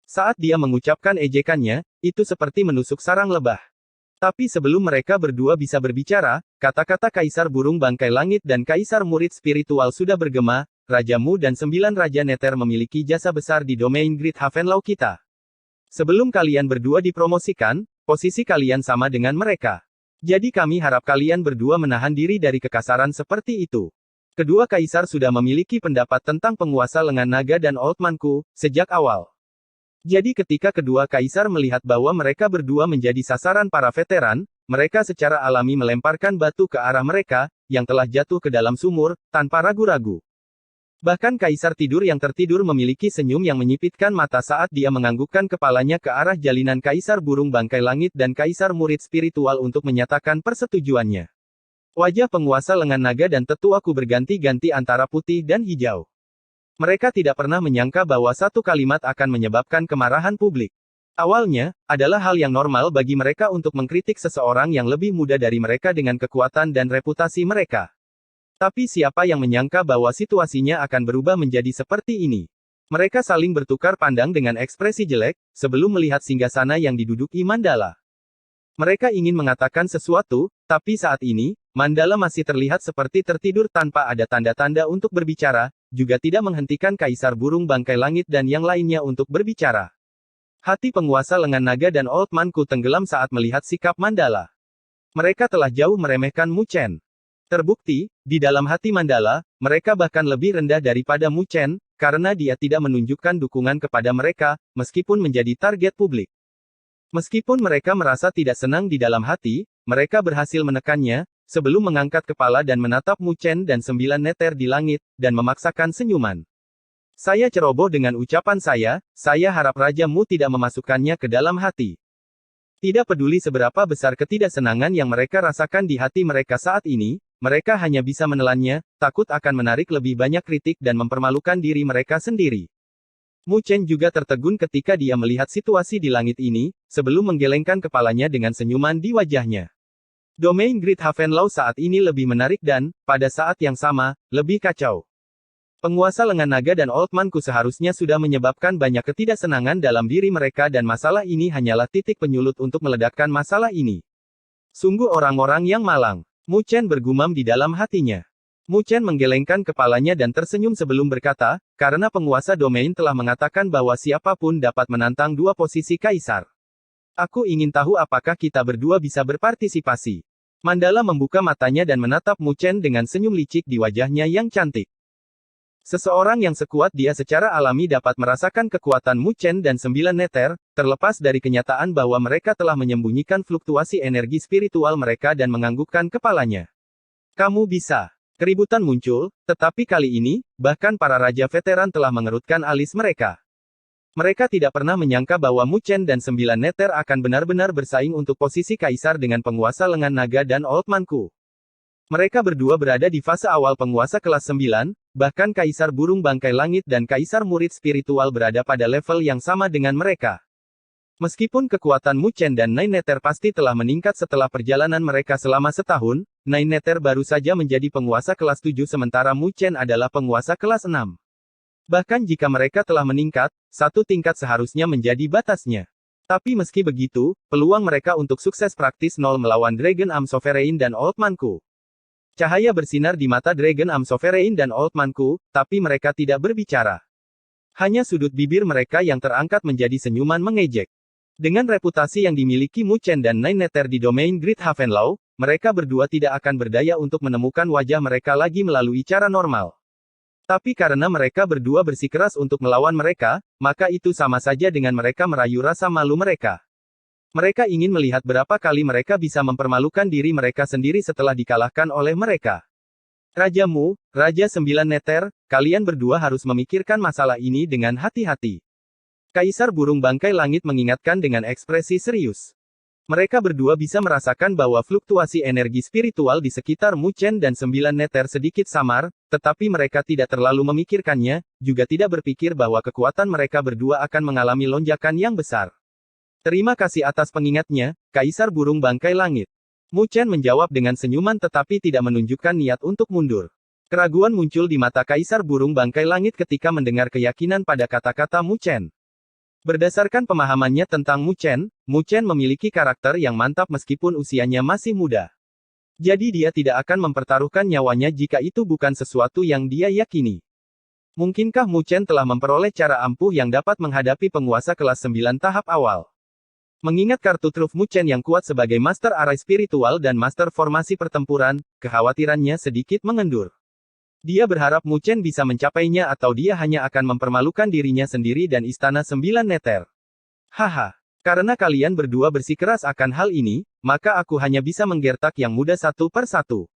Saat dia mengucapkan ejekannya, itu seperti menusuk sarang lebah. Tapi sebelum mereka berdua bisa berbicara, kata-kata Kaisar Burung Bangkai Langit dan Kaisar Murid Spiritual sudah bergema, Rajamu dan 9 Raja Neter memiliki jasa besar di domain Great Havenlaw kita. Sebelum kalian berdua dipromosikan, posisi kalian sama dengan mereka. Jadi kami harap kalian berdua menahan diri dari kekasaran seperti itu. Kedua Kaisar sudah memiliki pendapat tentang penguasa lengan naga dan Old Man-ku, sejak awal. Jadi ketika kedua kaisar melihat bahwa mereka berdua menjadi sasaran para veteran, mereka secara alami melemparkan batu ke arah mereka, yang telah jatuh ke dalam sumur, tanpa ragu-ragu. Bahkan kaisar tidur yang tertidur memiliki senyum yang menyipitkan mata saat dia menganggukkan kepalanya ke arah jalinan Kaisar Burung Bangkai Langit dan Kaisar Murid Spiritual untuk menyatakan persetujuannya. Wajah penguasa lengan naga dan tetuaku berganti-ganti antara putih dan hijau. Mereka tidak pernah menyangka bahwa satu kalimat akan menyebabkan kemarahan publik. Awalnya, adalah hal yang normal bagi mereka untuk mengkritik seseorang yang lebih muda dari mereka dengan kekuatan dan reputasi mereka. Tapi siapa yang menyangka bahwa situasinya akan berubah menjadi seperti ini? Mereka saling bertukar pandang dengan ekspresi jelek, sebelum melihat singgasana yang diduduki Mandala. Mereka ingin mengatakan sesuatu, tapi saat ini, Mandala masih terlihat seperti tertidur tanpa ada tanda-tanda untuk berbicara, juga tidak menghentikan Kaisar Burung Bangkai Langit dan yang lainnya untuk berbicara. Hati penguasa lengan naga dan Old Man-ku tenggelam saat melihat sikap Mandala. Mereka telah jauh meremehkan Mu Chen. Terbukti, di dalam hati Mandala, mereka bahkan lebih rendah daripada Mu Chen, karena dia tidak menunjukkan dukungan kepada mereka, meskipun menjadi target publik. Meskipun mereka merasa tidak senang di dalam hati, mereka berhasil menekannya, sebelum mengangkat kepala dan menatap Mu Chen dan 9 neter di langit, dan memaksakan senyuman. Saya ceroboh dengan ucapan saya harap Raja Mu tidak memasukkannya ke dalam hati. Tidak peduli seberapa besar ketidaksenangan yang mereka rasakan di hati mereka saat ini, mereka hanya bisa menelannya, takut akan menarik lebih banyak kritik dan mempermalukan diri mereka sendiri. Mu Chen juga tertegun ketika dia melihat situasi di langit ini, sebelum menggelengkan kepalanya dengan senyuman di wajahnya. Domain Great Havenlau saat ini lebih menarik dan, pada saat yang sama, lebih kacau. Penguasa lengan naga dan Old Man-ku seharusnya sudah menyebabkan banyak ketidaksenangan dalam diri mereka dan masalah ini hanyalah titik penyulut untuk meledakkan masalah ini. Sungguh orang-orang yang malang. Mu Chen bergumam di dalam hatinya. Mu Chen menggelengkan kepalanya dan tersenyum sebelum berkata, karena penguasa domain telah mengatakan bahwa siapapun dapat menantang dua posisi kaisar. Aku ingin tahu apakah kita berdua bisa berpartisipasi. Mandala membuka matanya dan menatap Mu Chen dengan senyum licik di wajahnya yang cantik. Seseorang yang sekuat dia secara alami dapat merasakan kekuatan Mu Chen dan 9 neter, terlepas dari kenyataan bahwa mereka telah menyembunyikan fluktuasi energi spiritual mereka dan menganggukkan kepalanya. Kamu bisa. Keributan muncul, tetapi kali ini, bahkan para raja veteran telah mengerutkan alis mereka. Mereka tidak pernah menyangka bahwa Mu Chen dan 9 neter akan benar-benar bersaing untuk posisi kaisar dengan penguasa lengan naga dan Old Man-ku. Mereka berdua berada di fase awal penguasa kelas 9, bahkan Kaisar Burung Bangkai Langit dan Kaisar Murid Spiritual berada pada level yang sama dengan mereka. Meskipun kekuatan Mu Chen dan Nine Nether pasti telah meningkat setelah perjalanan mereka selama setahun, Nine Nether baru saja menjadi penguasa kelas 7 sementara Mu Chen adalah penguasa kelas 6. Bahkan jika mereka telah meningkat, satu tingkat seharusnya menjadi batasnya. Tapi meski begitu, peluang mereka untuk sukses praktis nol melawan Dragon Am Sovereign dan Old Man-ku. Cahaya bersinar di mata Dragon Am Sovereign dan Old Man-ku, tapi mereka tidak berbicara. Hanya sudut bibir mereka yang terangkat menjadi senyuman mengejek. Dengan reputasi yang dimiliki Mu Chen dan Nine Nether di domain Great Havenlau, mereka berdua tidak akan berdaya untuk menemukan wajah mereka lagi melalui cara normal. Tapi karena mereka berdua bersikeras untuk melawan mereka, maka itu sama saja dengan mereka merayu rasa malu mereka. Mereka ingin melihat berapa kali mereka bisa mempermalukan diri mereka sendiri setelah dikalahkan oleh mereka. Raja Mu, Raja 9 Neter, kalian berdua harus memikirkan masalah ini dengan hati-hati. Kaisar Burung Bangkai Langit mengingatkan dengan ekspresi serius. Mereka berdua bisa merasakan bahwa fluktuasi energi spiritual di sekitar Mu Chen dan 9 Neter sedikit samar, tetapi mereka tidak terlalu memikirkannya, juga tidak berpikir bahwa kekuatan mereka berdua akan mengalami lonjakan yang besar. Terima kasih atas pengingatnya, Kaisar Burung Bangkai Langit. Mu Chen menjawab dengan senyuman tetapi tidak menunjukkan niat untuk mundur. Keraguan muncul di mata Kaisar Burung Bangkai Langit ketika mendengar keyakinan pada kata-kata Mu Chen. Berdasarkan pemahamannya tentang Mu Chen memiliki karakter yang mantap meskipun usianya masih muda. Jadi dia tidak akan mempertaruhkan nyawanya jika itu bukan sesuatu yang dia yakini. Mungkinkah Mu Chen telah memperoleh cara ampuh yang dapat menghadapi penguasa kelas 9 tahap awal? Mengingat kartu truf Mu Chen yang kuat sebagai Master Arai Spiritual dan Master Formasi Pertempuran, kekhawatirannya sedikit mengendur. Dia berharap Mu Chen bisa mencapainya atau dia hanya akan mempermalukan dirinya sendiri dan Istana 9 Neter. Haha. Karena kalian berdua bersikeras akan hal ini, maka aku hanya bisa menggertak yang muda satu per satu.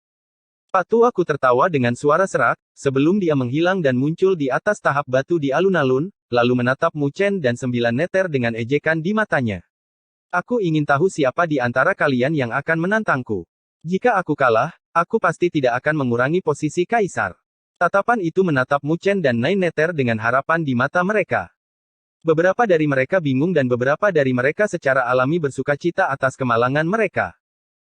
Patuaku tertawa dengan suara serak, sebelum dia menghilang dan muncul di atas tahap batu di alun-alun, lalu menatap Mu Chen dan 9 Neter dengan ejekan di matanya. Aku ingin tahu siapa di antara kalian yang akan menantangku. Jika aku kalah, aku pasti tidak akan mengurangi posisi kaisar. Tatapan itu menatap Mu Chen dan Nine Nether dengan harapan di mata mereka. Beberapa dari mereka bingung dan beberapa dari mereka secara alami bersukacita atas kemalangan mereka.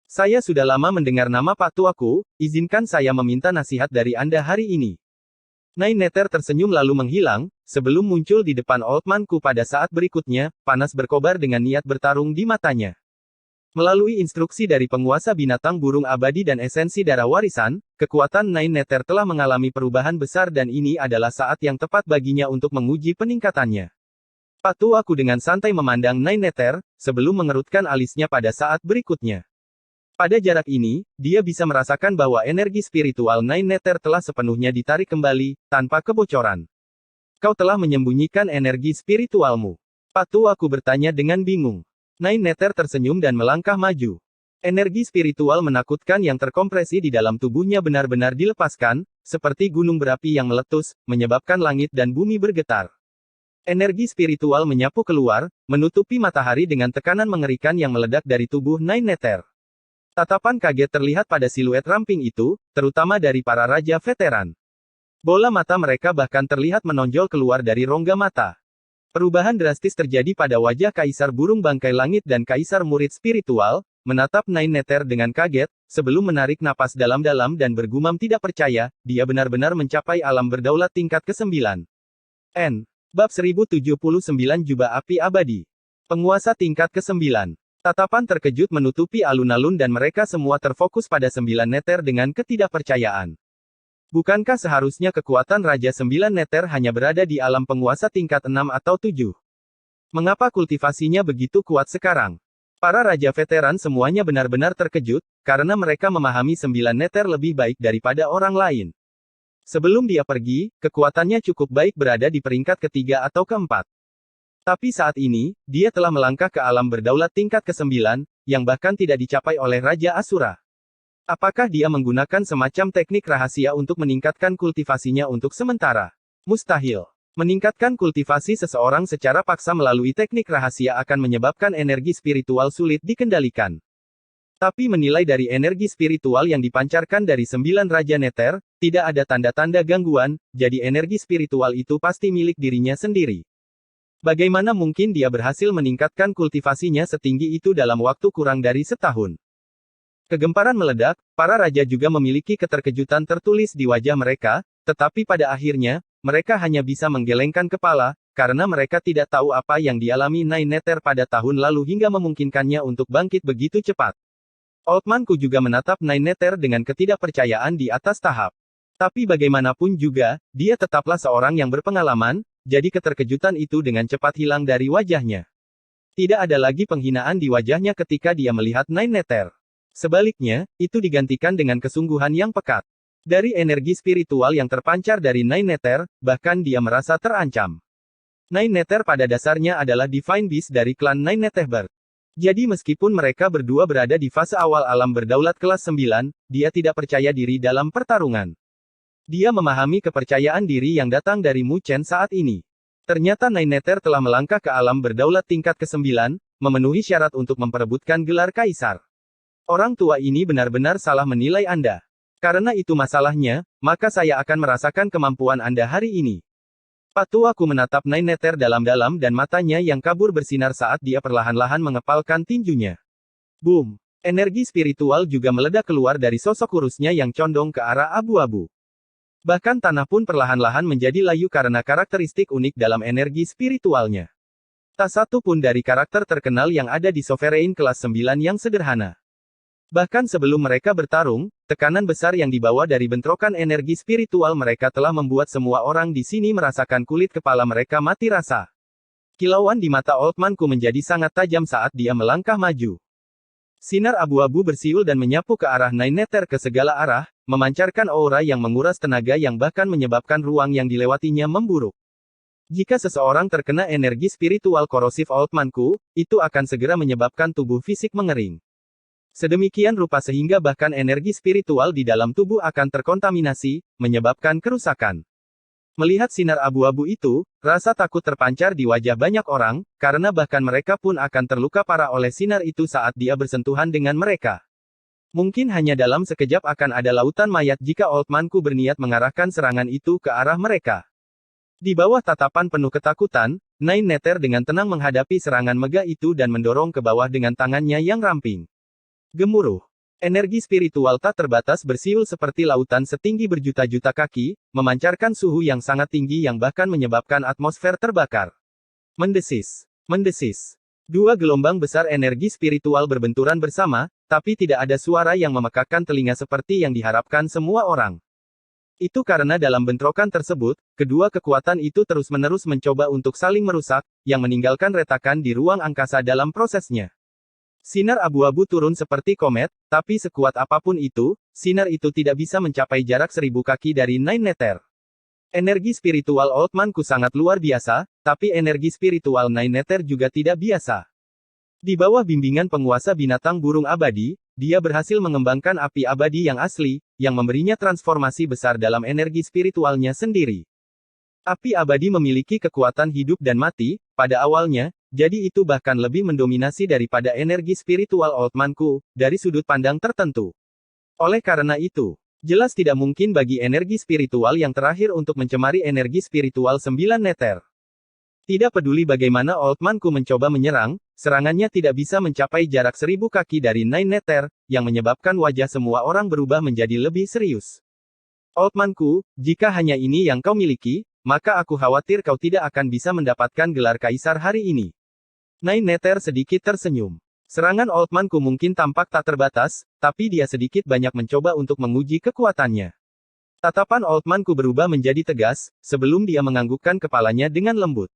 Saya sudah lama mendengar nama Pak Tuaku, izinkan saya meminta nasihat dari Anda hari ini. Nine Nether tersenyum lalu menghilang, sebelum muncul di depan Old Man-ku pada saat berikutnya, panas berkobar dengan niat bertarung di matanya. Melalui instruksi dari penguasa binatang burung abadi dan esensi darah warisan, kekuatan Nine Nether telah mengalami perubahan besar dan ini adalah saat yang tepat baginya untuk menguji peningkatannya. Patu aku dengan santai memandang Nine Nether, sebelum mengerutkan alisnya pada saat berikutnya. Pada jarak ini, dia bisa merasakan bahwa energi spiritual Nine Nether telah sepenuhnya ditarik kembali, tanpa kebocoran. Kau telah menyembunyikan energi spiritualmu. Patu aku bertanya dengan bingung. Nine Nether tersenyum dan melangkah maju. Energi spiritual menakutkan yang terkompresi di dalam tubuhnya benar-benar dilepaskan, seperti gunung berapi yang meletus, menyebabkan langit dan bumi bergetar. Energi spiritual menyapu keluar, menutupi matahari dengan tekanan mengerikan yang meledak dari tubuh Nine Nether. Tatapan kaget terlihat pada siluet ramping itu, terutama dari para raja veteran. Bola mata mereka bahkan terlihat menonjol keluar dari rongga mata. Perubahan drastis terjadi pada wajah Kaisar Burung Bangkai Langit dan Kaisar Murid Spiritual, menatap Nine Nether dengan kaget, sebelum menarik napas dalam-dalam dan bergumam tidak percaya, dia benar-benar mencapai alam berdaulat tingkat ke-9. Bab 1079 Jubah Api Abadi. Penguasa tingkat ke-9. Tatapan terkejut menutupi alun-alun dan mereka semua terfokus pada 9 Nether dengan ketidakpercayaan. Bukankah seharusnya kekuatan Raja 9 Nether hanya berada di alam penguasa tingkat 6 atau 7? Mengapa kultivasinya begitu kuat sekarang? Para raja veteran semuanya benar-benar terkejut, karena mereka memahami 9 Nether lebih baik daripada orang lain. Sebelum dia pergi, kekuatannya cukup baik berada di peringkat ketiga atau keempat. Tapi saat ini, dia telah melangkah ke alam berdaulat tingkat ke-9, yang bahkan tidak dicapai oleh Raja Asura. Apakah dia menggunakan semacam teknik rahasia untuk meningkatkan kultivasinya untuk sementara? Mustahil. Meningkatkan kultivasi seseorang secara paksa melalui teknik rahasia akan menyebabkan energi spiritual sulit dikendalikan. Tapi menilai dari energi spiritual yang dipancarkan dari 9 Raja Nether, tidak ada tanda-tanda gangguan, jadi energi spiritual itu pasti milik dirinya sendiri. Bagaimana mungkin dia berhasil meningkatkan kultivasinya setinggi itu dalam waktu kurang dari setahun? Kegemparan meledak, para raja juga memiliki keterkejutan tertulis di wajah mereka, tetapi pada akhirnya, mereka hanya bisa menggelengkan kepala, karena mereka tidak tahu apa yang dialami Nine Nether pada tahun lalu hingga memungkinkannya untuk bangkit begitu cepat. Oldmanku juga menatap Nine Nether dengan ketidakpercayaan di atas tahap. Tapi bagaimanapun juga, dia tetaplah seorang yang berpengalaman, jadi keterkejutan itu dengan cepat hilang dari wajahnya. Tidak ada lagi penghinaan di wajahnya ketika dia melihat Nine Nether. Sebaliknya, itu digantikan dengan kesungguhan yang pekat. Dari energi spiritual yang terpancar dari Nine Nether, bahkan dia merasa terancam. Nine Nether pada dasarnya adalah Divine Beast dari klan Nine Netherbird. Jadi meskipun mereka berdua berada di fase awal alam berdaulat kelas 9, dia tidak percaya diri dalam pertarungan. Dia memahami kepercayaan diri yang datang dari Mu Chen saat ini. Ternyata Nine Nether telah melangkah ke alam berdaulat tingkat ke-9, memenuhi syarat untuk memperebutkan gelar kaisar. Orang tua ini benar-benar salah menilai Anda. Karena itu masalahnya, maka saya akan merasakan kemampuan Anda hari ini. Patu aku menatap Nine Nether dalam-dalam dan matanya yang kabur bersinar saat dia perlahan-lahan mengepalkan tinjunya. Boom! Energi spiritual juga meledak keluar dari sosok kurusnya yang condong ke arah abu-abu. Bahkan tanah pun perlahan-lahan menjadi layu karena karakteristik unik dalam energi spiritualnya. Tak satu pun dari karakter terkenal yang ada di Sovereign kelas 9 yang sederhana. Bahkan sebelum mereka bertarung, tekanan besar yang dibawa dari bentrokan energi spiritual mereka telah membuat semua orang di sini merasakan kulit kepala mereka mati rasa. Kilauan di mata Oldmanku menjadi sangat tajam saat dia melangkah maju. Sinar abu-abu bersiul dan menyapu ke arah Nine Nether ke segala arah, memancarkan aura yang menguras tenaga yang bahkan menyebabkan ruang yang dilewatinya memburuk. Jika seseorang terkena energi spiritual korosif Oldmanku, itu akan segera menyebabkan tubuh fisik mengering. Sedemikian rupa sehingga bahkan energi spiritual di dalam tubuh akan terkontaminasi, menyebabkan kerusakan. Melihat sinar abu-abu itu, rasa takut terpancar di wajah banyak orang, karena bahkan mereka pun akan terluka parah oleh sinar itu saat dia bersentuhan dengan mereka. Mungkin hanya dalam sekejap akan ada lautan mayat jika Oldmanku berniat mengarahkan serangan itu ke arah mereka. Di bawah tatapan penuh ketakutan, Nine Nether dengan tenang menghadapi serangan megah itu dan mendorong ke bawah dengan tangannya yang ramping. Gemuruh. Energi spiritual tak terbatas bersiul seperti lautan setinggi berjuta-juta kaki, memancarkan suhu yang sangat tinggi yang bahkan menyebabkan atmosfer terbakar. Mendesis. Mendesis. Dua gelombang besar energi spiritual berbenturan bersama, tapi tidak ada suara yang memekakkan telinga seperti yang diharapkan semua orang. Itu karena dalam bentrokan tersebut, kedua kekuatan itu terus-menerus mencoba untuk saling merusak, yang meninggalkan retakan di ruang angkasa dalam prosesnya. Sinar abu-abu turun seperti komet, tapi sekuat apapun itu, sinar itu tidak bisa mencapai jarak 1000 kaki dari Nine Nether. Energi spiritual Old Man-ku sangat luar biasa, tapi energi spiritual Nine Nether juga tidak biasa. Di bawah bimbingan penguasa binatang burung abadi, dia berhasil mengembangkan api abadi yang asli, yang memberinya transformasi besar dalam energi spiritualnya sendiri. Api abadi memiliki kekuatan hidup dan mati, pada awalnya, jadi itu bahkan lebih mendominasi daripada energi spiritual Old Man-ku, dari sudut pandang tertentu. Oleh karena itu, jelas tidak mungkin bagi energi spiritual yang terakhir untuk mencemari energi spiritual 9 Nether. Tidak peduli bagaimana Old Man-ku mencoba menyerang, serangannya tidak bisa mencapai jarak 1000 kaki dari Nine Nether, yang menyebabkan wajah semua orang berubah menjadi lebih serius. Old Man-ku, jika hanya ini yang kau miliki, maka aku khawatir kau tidak akan bisa mendapatkan gelar kaisar hari ini. Nine Nether sedikit tersenyum. Serangan Old Man-ku mungkin tampak tak terbatas, tapi dia sedikit banyak mencoba untuk menguji kekuatannya. Tatapan Old Man-ku berubah menjadi tegas, sebelum dia menganggukkan kepalanya dengan lembut.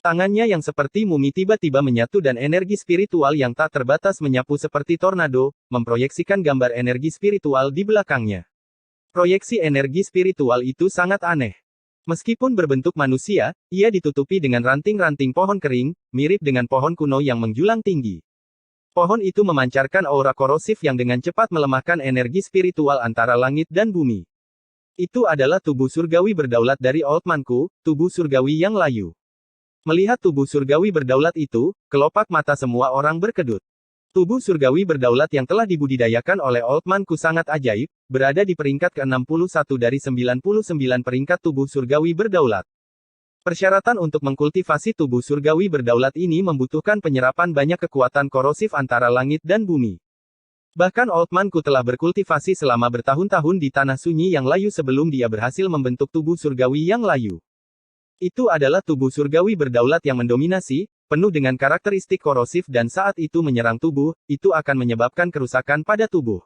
Tangannya yang seperti mumi tiba-tiba menyatu dan energi spiritual yang tak terbatas menyapu seperti tornado, memproyeksikan gambar energi spiritual di belakangnya. Proyeksi energi spiritual itu sangat aneh. Meskipun berbentuk manusia, ia ditutupi dengan ranting-ranting pohon kering, mirip dengan pohon kuno yang menjulang tinggi. Pohon itu memancarkan aura korosif yang dengan cepat melemahkan energi spiritual antara langit dan bumi. Itu adalah tubuh surgawi berdaulat dari Old Man-ku, tubuh surgawi yang layu. Melihat tubuh surgawi berdaulat itu, kelopak mata semua orang berkedut. Tubuh surgawi berdaulat yang telah dibudidayakan oleh Old Man-ku sangat ajaib, berada di peringkat ke-61 dari 99 peringkat tubuh surgawi berdaulat. Persyaratan untuk mengkultivasi tubuh surgawi berdaulat ini membutuhkan penyerapan banyak kekuatan korosif antara langit dan bumi. Bahkan Old Man-ku telah berkultivasi selama bertahun-tahun di tanah sunyi yang layu sebelum dia berhasil membentuk tubuh surgawi yang layu. Itu adalah tubuh surgawi berdaulat yang mendominasi, penuh dengan karakteristik korosif dan saat itu menyerang tubuh, itu akan menyebabkan kerusakan pada tubuh.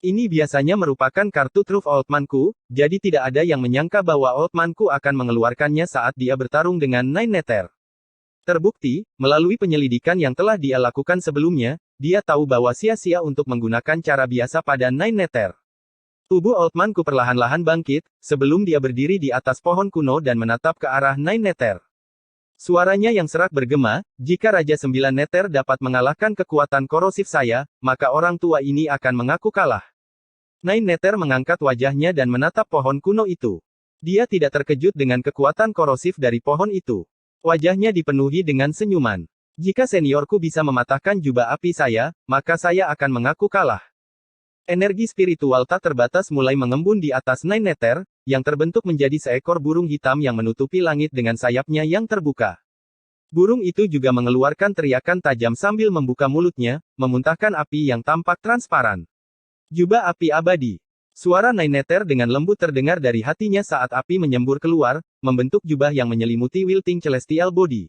Ini biasanya merupakan kartu truf Old Man-ku, jadi tidak ada yang menyangka bahwa Old Man-ku akan mengeluarkannya saat dia bertarung dengan Nine Nether. Terbukti, melalui penyelidikan yang telah dia lakukan sebelumnya, dia tahu bahwa sia-sia untuk menggunakan cara biasa pada Nine Nether. Tubuh Old Man-ku perlahan-lahan bangkit, sebelum dia berdiri di atas pohon kuno dan menatap ke arah Nine Nether. Suaranya yang serak bergema, jika Raja 9 Nether dapat mengalahkan kekuatan korosif saya, maka orang tua ini akan mengaku kalah. Nine Nether mengangkat wajahnya dan menatap pohon kuno itu. Dia tidak terkejut dengan kekuatan korosif dari pohon itu. Wajahnya dipenuhi dengan senyuman. Jika seniorku bisa mematahkan jubah api saya, maka saya akan mengaku kalah. Energi spiritual tak terbatas mulai mengembun di atas Nine Nether, yang terbentuk menjadi seekor burung hitam yang menutupi langit dengan sayapnya yang terbuka. Burung itu juga mengeluarkan teriakan tajam sambil membuka mulutnya, memuntahkan api yang tampak transparan. Jubah api abadi. Suara Nine Nether dengan lembut terdengar dari hatinya saat api menyembur keluar, membentuk jubah yang menyelimuti wilting celestial body.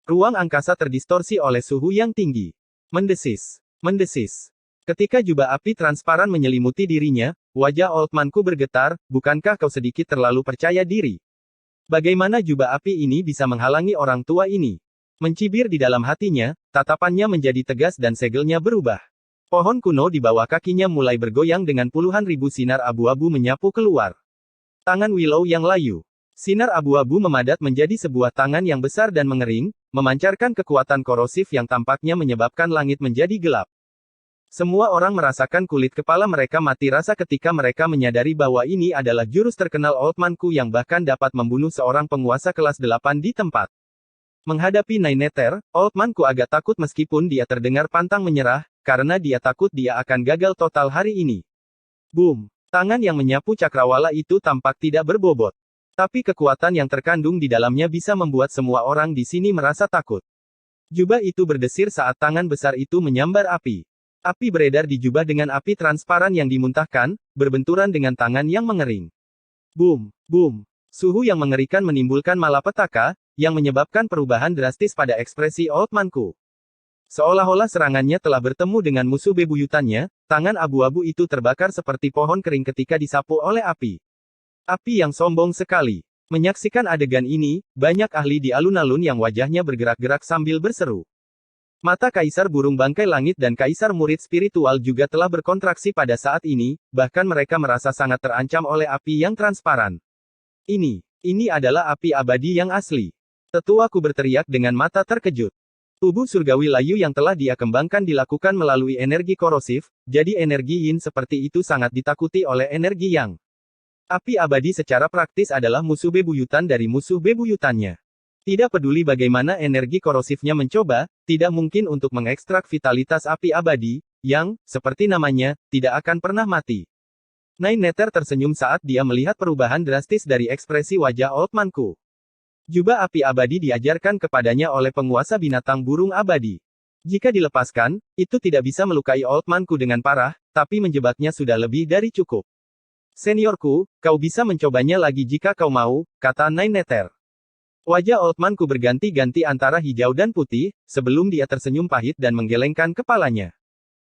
Ruang angkasa terdistorsi oleh suhu yang tinggi. Mendesis. Mendesis. Ketika jubah api transparan menyelimuti dirinya, wajah Old Man-ku bergetar, bukankah kau sedikit terlalu percaya diri? Bagaimana jubah api ini bisa menghalangi orang tua ini? Mencibir di dalam hatinya, tatapannya menjadi tegas dan segelnya berubah. Pohon kuno di bawah kakinya mulai bergoyang dengan puluhan ribu sinar abu-abu menyapu keluar. Tangan Willow yang layu. Sinar abu-abu memadat menjadi sebuah tangan yang besar dan mengering, memancarkan kekuatan korosif yang tampaknya menyebabkan langit menjadi gelap. Semua orang merasakan kulit kepala mereka mati rasa ketika mereka menyadari bahwa ini adalah jurus terkenal Old Man-ku yang bahkan dapat membunuh seorang penguasa kelas 8 di tempat. Menghadapi Nine Nether, Old Man-ku agak takut meskipun dia terdengar pantang menyerah, karena dia takut dia akan gagal total hari ini. Boom! Tangan yang menyapu cakrawala itu tampak tidak berbobot. Tapi kekuatan yang terkandung di dalamnya bisa membuat semua orang di sini merasa takut. Jubah itu berdesir saat tangan besar itu menyambar api. Api beredar di jubah dengan api transparan yang dimuntahkan, berbenturan dengan tangan yang mengering. Boom! Boom! Suhu yang mengerikan menimbulkan malapetaka, yang menyebabkan perubahan drastis pada ekspresi Old Man-ku. Seolah-olah serangannya telah bertemu dengan musuh bebuyutannya, tangan abu-abu itu terbakar seperti pohon kering ketika disapu oleh api. Api yang sombong sekali. Menyaksikan adegan ini, banyak ahli di alun-alun yang wajahnya bergerak-gerak sambil berseru. Mata Kaisar Burung Bangkai Langit dan Kaisar Murid Spiritual juga telah berkontraksi pada saat ini, bahkan mereka merasa sangat terancam oleh api yang transparan. Ini adalah api abadi yang asli. Tetuaku berteriak dengan mata terkejut. Tubuh surgawi layu yang telah dia kembangkan dilakukan melalui energi korosif, jadi energi yin seperti itu sangat ditakuti oleh energi yang. Api abadi secara praktis adalah musuh bebuyutan dari musuh bebuyutannya. Tidak peduli bagaimana energi korosifnya mencoba, tidak mungkin untuk mengekstrak vitalitas api abadi, yang, seperti namanya, tidak akan pernah mati. Nine Nether tersenyum saat dia melihat perubahan drastis dari ekspresi wajah Old Man-ku. Jubah api abadi diajarkan kepadanya oleh penguasa binatang burung abadi. Jika dilepaskan, itu tidak bisa melukai Old Man-ku dengan parah, tapi menjebaknya sudah lebih dari cukup. Seniorku, kau bisa mencobanya lagi jika kau mau, kata Nine Nether. Wajah Old Man-ku berganti-ganti antara hijau dan putih, sebelum dia tersenyum pahit dan menggelengkan kepalanya.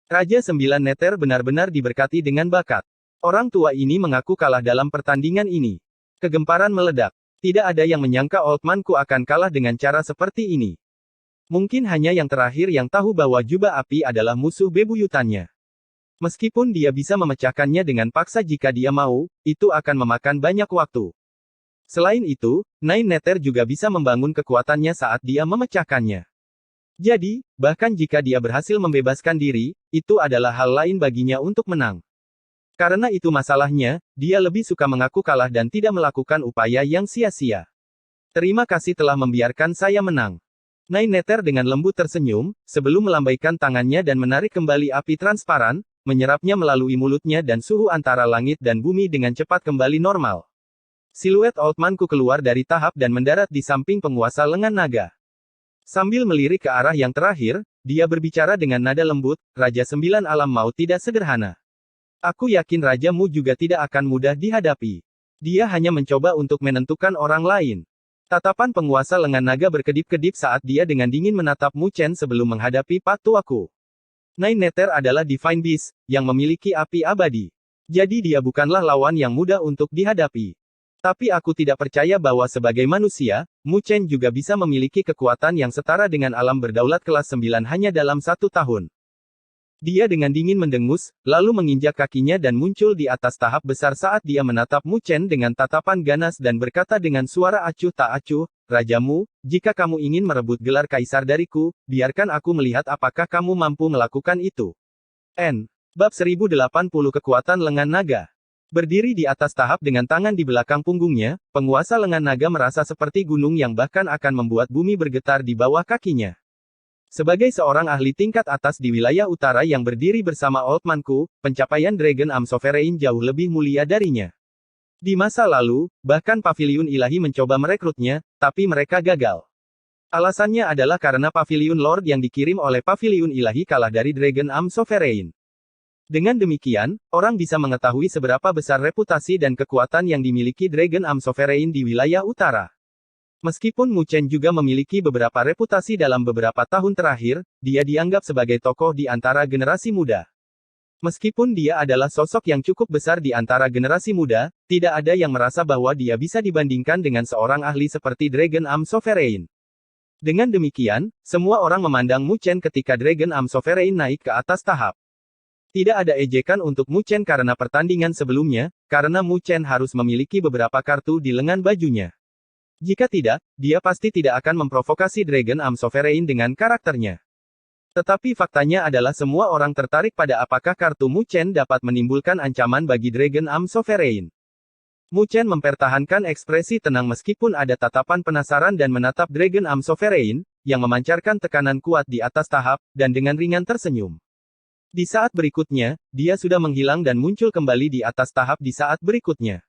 Raja Sembilan Nether benar-benar diberkati dengan bakat. Orang tua ini mengaku kalah dalam pertandingan ini. Kegemparan meledak. Tidak ada yang menyangka Old Man-ku akan kalah dengan cara seperti ini. Mungkin hanya yang terakhir yang tahu bahwa jubah api adalah musuh bebuyutannya. Meskipun dia bisa memecahkannya dengan paksa jika dia mau, itu akan memakan banyak waktu. Selain itu, Nine Nether juga bisa membangun kekuatannya saat dia memecahkannya. Jadi, bahkan jika dia berhasil membebaskan diri, itu adalah hal lain baginya untuk menang. Karena itu masalahnya, dia lebih suka mengaku kalah dan tidak melakukan upaya yang sia-sia. Terima kasih telah membiarkan saya menang. Nine Nether dengan lembut tersenyum, sebelum melambaikan tangannya dan menarik kembali api transparan, menyerapnya melalui mulutnya dan suhu antara langit dan bumi dengan cepat kembali normal. Siluet Old Man-ku keluar dari tahap dan mendarat di samping penguasa lengan naga. Sambil melirik ke arah yang terakhir, dia berbicara dengan nada lembut, Raja Sembilan Alam Maut tidak sederhana. Aku yakin rajamu juga tidak akan mudah dihadapi. Dia hanya mencoba untuk menentukan orang lain. Tatapan penguasa lengan naga berkedip-kedip saat dia dengan dingin menatap Mu Chen sebelum menghadapi patuaku. Nine Nether adalah Divine Beast, yang memiliki api abadi. Jadi dia bukanlah lawan yang mudah untuk dihadapi. Tapi aku tidak percaya bahwa sebagai manusia, Mu Chen juga bisa memiliki kekuatan yang setara dengan alam berdaulat kelas 9 hanya dalam 1 tahun. Dia dengan dingin mendengus, lalu menginjak kakinya dan muncul di atas tahap besar saat dia menatap Mu Chen dengan tatapan ganas dan berkata dengan suara acuh tak acuh, Rajamu, jika kamu ingin merebut gelar kaisar dariku, biarkan aku melihat apakah kamu mampu melakukan itu. Bab 1080 Kekuatan Lengan Naga. Berdiri di atas tahap dengan tangan di belakang punggungnya, penguasa lengan naga merasa seperti gunung yang bahkan akan membuat bumi bergetar di bawah kakinya. Sebagai seorang ahli tingkat atas di wilayah utara yang berdiri bersama Old Man-ku, pencapaian Dragon Am Sovereign jauh lebih mulia darinya. Di masa lalu, bahkan Paviliun Ilahi mencoba merekrutnya, tapi mereka gagal. Alasannya adalah karena Paviliun Lord yang dikirim oleh Paviliun Ilahi kalah dari Dragon Am Sovereign. Dengan demikian, orang bisa mengetahui seberapa besar reputasi dan kekuatan yang dimiliki Dragon Am Sovereign di wilayah utara. Meskipun Mu Chen juga memiliki beberapa reputasi dalam beberapa tahun terakhir, dia dianggap sebagai tokoh di antara generasi muda. Meskipun dia adalah sosok yang cukup besar di antara generasi muda, tidak ada yang merasa bahwa dia bisa dibandingkan dengan seorang ahli seperti Dragon Am Sovereign. Dengan demikian, semua orang memandang Mu Chen ketika Dragon Am Sovereign naik ke atas tahap. Tidak ada ejekan untuk Mu Chen karena pertandingan sebelumnya, karena Mu Chen harus memiliki beberapa kartu di lengan bajunya. Jika tidak, dia pasti tidak akan memprovokasi Dragon Am Sovereign dengan karakternya. Tetapi faktanya adalah semua orang tertarik pada apakah kartu Mu Chen dapat menimbulkan ancaman bagi Dragon Am Sovereign. Mu Chen mempertahankan ekspresi tenang meskipun ada tatapan penasaran dan menatap Dragon Am Sovereign, yang memancarkan tekanan kuat di atas tahap, dan dengan ringan tersenyum. Di saat berikutnya, dia sudah menghilang dan muncul kembali di atas tahap di saat berikutnya.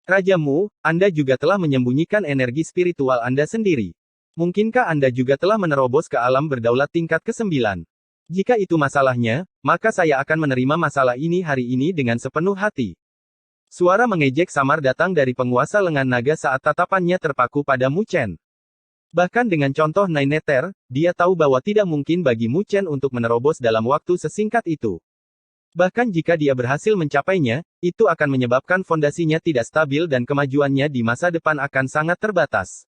Rajamu, Anda juga telah menyembunyikan energi spiritual Anda sendiri. Mungkinkah Anda juga telah menerobos ke alam berdaulat tingkat ke-9? Jika itu masalahnya, maka saya akan menerima masalah ini hari ini dengan sepenuh hati. Suara mengejek samar datang dari penguasa lengan naga saat tatapannya terpaku pada Mu Chen. Bahkan dengan contoh Nine Nether, dia tahu bahwa tidak mungkin bagi Mu Chen untuk menerobos dalam waktu sesingkat itu. Bahkan jika dia berhasil mencapainya, itu akan menyebabkan fondasinya tidak stabil dan kemajuannya di masa depan akan sangat terbatas.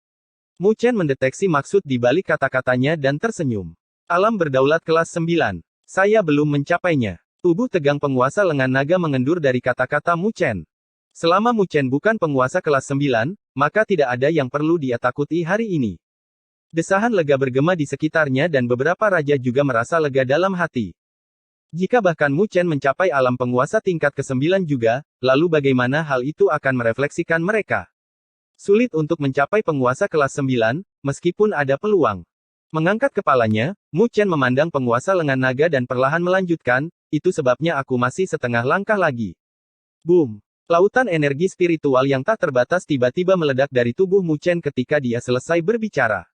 Mu Chen mendeteksi maksud di balik kata-katanya dan tersenyum. Alam berdaulat kelas 9. Saya belum mencapainya. Tubuh tegang penguasa lengan naga mengendur dari kata-kata Mu Chen. Selama Mu Chen bukan penguasa kelas 9, maka tidak ada yang perlu dia takuti hari ini. Desahan lega bergema di sekitarnya dan beberapa raja juga merasa lega dalam hati. Jika bahkan Mu Chen mencapai alam penguasa tingkat ke-9 juga, lalu bagaimana hal itu akan merefleksikan mereka? Sulit untuk mencapai penguasa kelas 9, meskipun ada peluang. Mengangkat kepalanya, Mu Chen memandang penguasa lengan naga dan perlahan melanjutkan, itu sebabnya aku masih setengah langkah lagi. Boom! Lautan energi spiritual yang tak terbatas tiba-tiba meledak dari tubuh Mu Chen ketika dia selesai berbicara.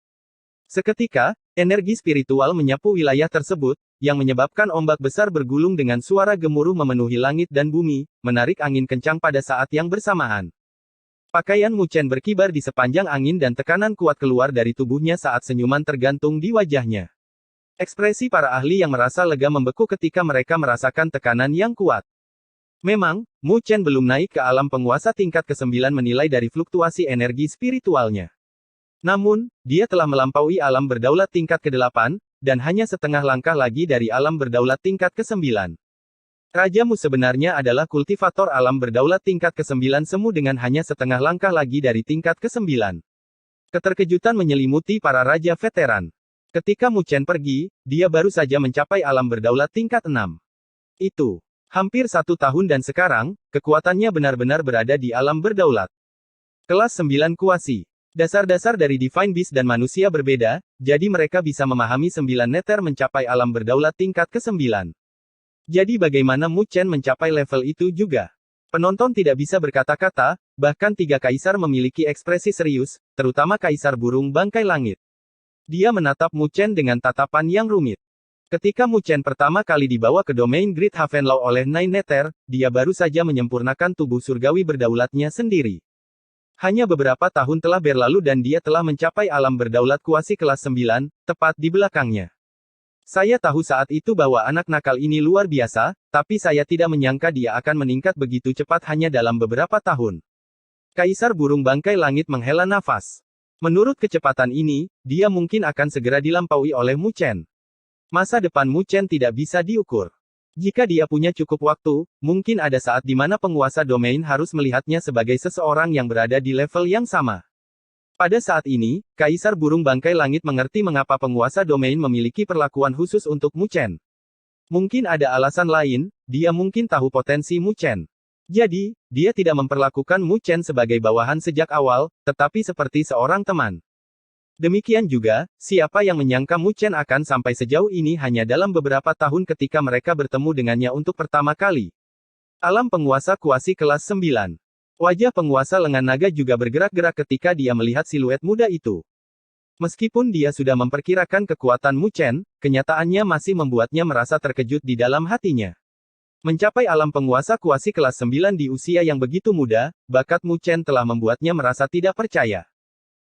Seketika, energi spiritual menyapu wilayah tersebut, yang menyebabkan ombak besar bergulung dengan suara gemuruh memenuhi langit dan bumi, menarik angin kencang pada saat yang bersamaan. Pakaian Mu Chen berkibar di sepanjang angin dan tekanan kuat keluar dari tubuhnya saat senyuman tergantung di wajahnya. Ekspresi para ahli yang merasa lega membeku ketika mereka merasakan tekanan yang kuat. Memang, Mu Chen belum naik ke alam penguasa tingkat ke-9 menilai dari fluktuasi energi spiritualnya. Namun, dia telah melampaui alam berdaulat tingkat ke-8, dan hanya setengah langkah lagi dari alam berdaulat tingkat ke-9. Raja Mu sebenarnya adalah kultivator alam berdaulat tingkat ke-9 semu dengan hanya setengah langkah lagi dari tingkat ke-9. Keterkejutan menyelimuti para raja veteran. Ketika Mu Chen pergi, dia baru saja mencapai alam berdaulat tingkat 6. Itu hampir 1 tahun dan sekarang, kekuatannya benar-benar berada di alam berdaulat. Kelas 9 Kuasi. Dasar-dasar dari Divine Beast dan manusia berbeda, jadi mereka bisa memahami 9 Nether mencapai alam berdaulat tingkat ke-9. Jadi bagaimana Mu Chen mencapai level itu juga? Penonton tidak bisa berkata-kata, bahkan 3 kaisar memiliki ekspresi serius, terutama Kaisar Burung Bangkai Langit. Dia menatap Mu Chen dengan tatapan yang rumit. Ketika Mu Chen pertama kali dibawa ke domain Great Havenlaw oleh Nine Nether, dia baru saja menyempurnakan tubuh surgawi berdaulatnya sendiri. Hanya beberapa tahun telah berlalu dan dia telah mencapai alam berdaulat kuasi kelas 9, tepat di belakangnya. Saya tahu saat itu bahwa anak nakal ini luar biasa, tapi saya tidak menyangka dia akan meningkat begitu cepat hanya dalam beberapa tahun. Kaisar Burung Bangkai Langit menghela nafas. Menurut kecepatan ini, dia mungkin akan segera dilampaui oleh Mu Chen. Masa depan Mu Chen tidak bisa diukur. Jika dia punya cukup waktu, mungkin ada saat di mana penguasa domain harus melihatnya sebagai seseorang yang berada di level yang sama. Pada saat ini, Kaisar Burung Bangkai Langit mengerti mengapa penguasa domain memiliki perlakuan khusus untuk Mu Chen. Mungkin ada alasan lain, dia mungkin tahu potensi Mu Chen. Jadi, dia tidak memperlakukan Mu Chen sebagai bawahan sejak awal, tetapi seperti seorang teman. Demikian juga, siapa yang menyangka Mu Chen akan sampai sejauh ini hanya dalam beberapa tahun ketika mereka bertemu dengannya untuk pertama kali. Alam penguasa kuasi kelas 9. Wajah penguasa lengan naga juga bergerak-gerak ketika dia melihat siluet muda itu. Meskipun dia sudah memperkirakan kekuatan Mu Chen, kenyataannya masih membuatnya merasa terkejut di dalam hatinya. Mencapai alam penguasa kuasi kelas 9 di usia yang begitu muda, bakat Mu Chen telah membuatnya merasa tidak percaya.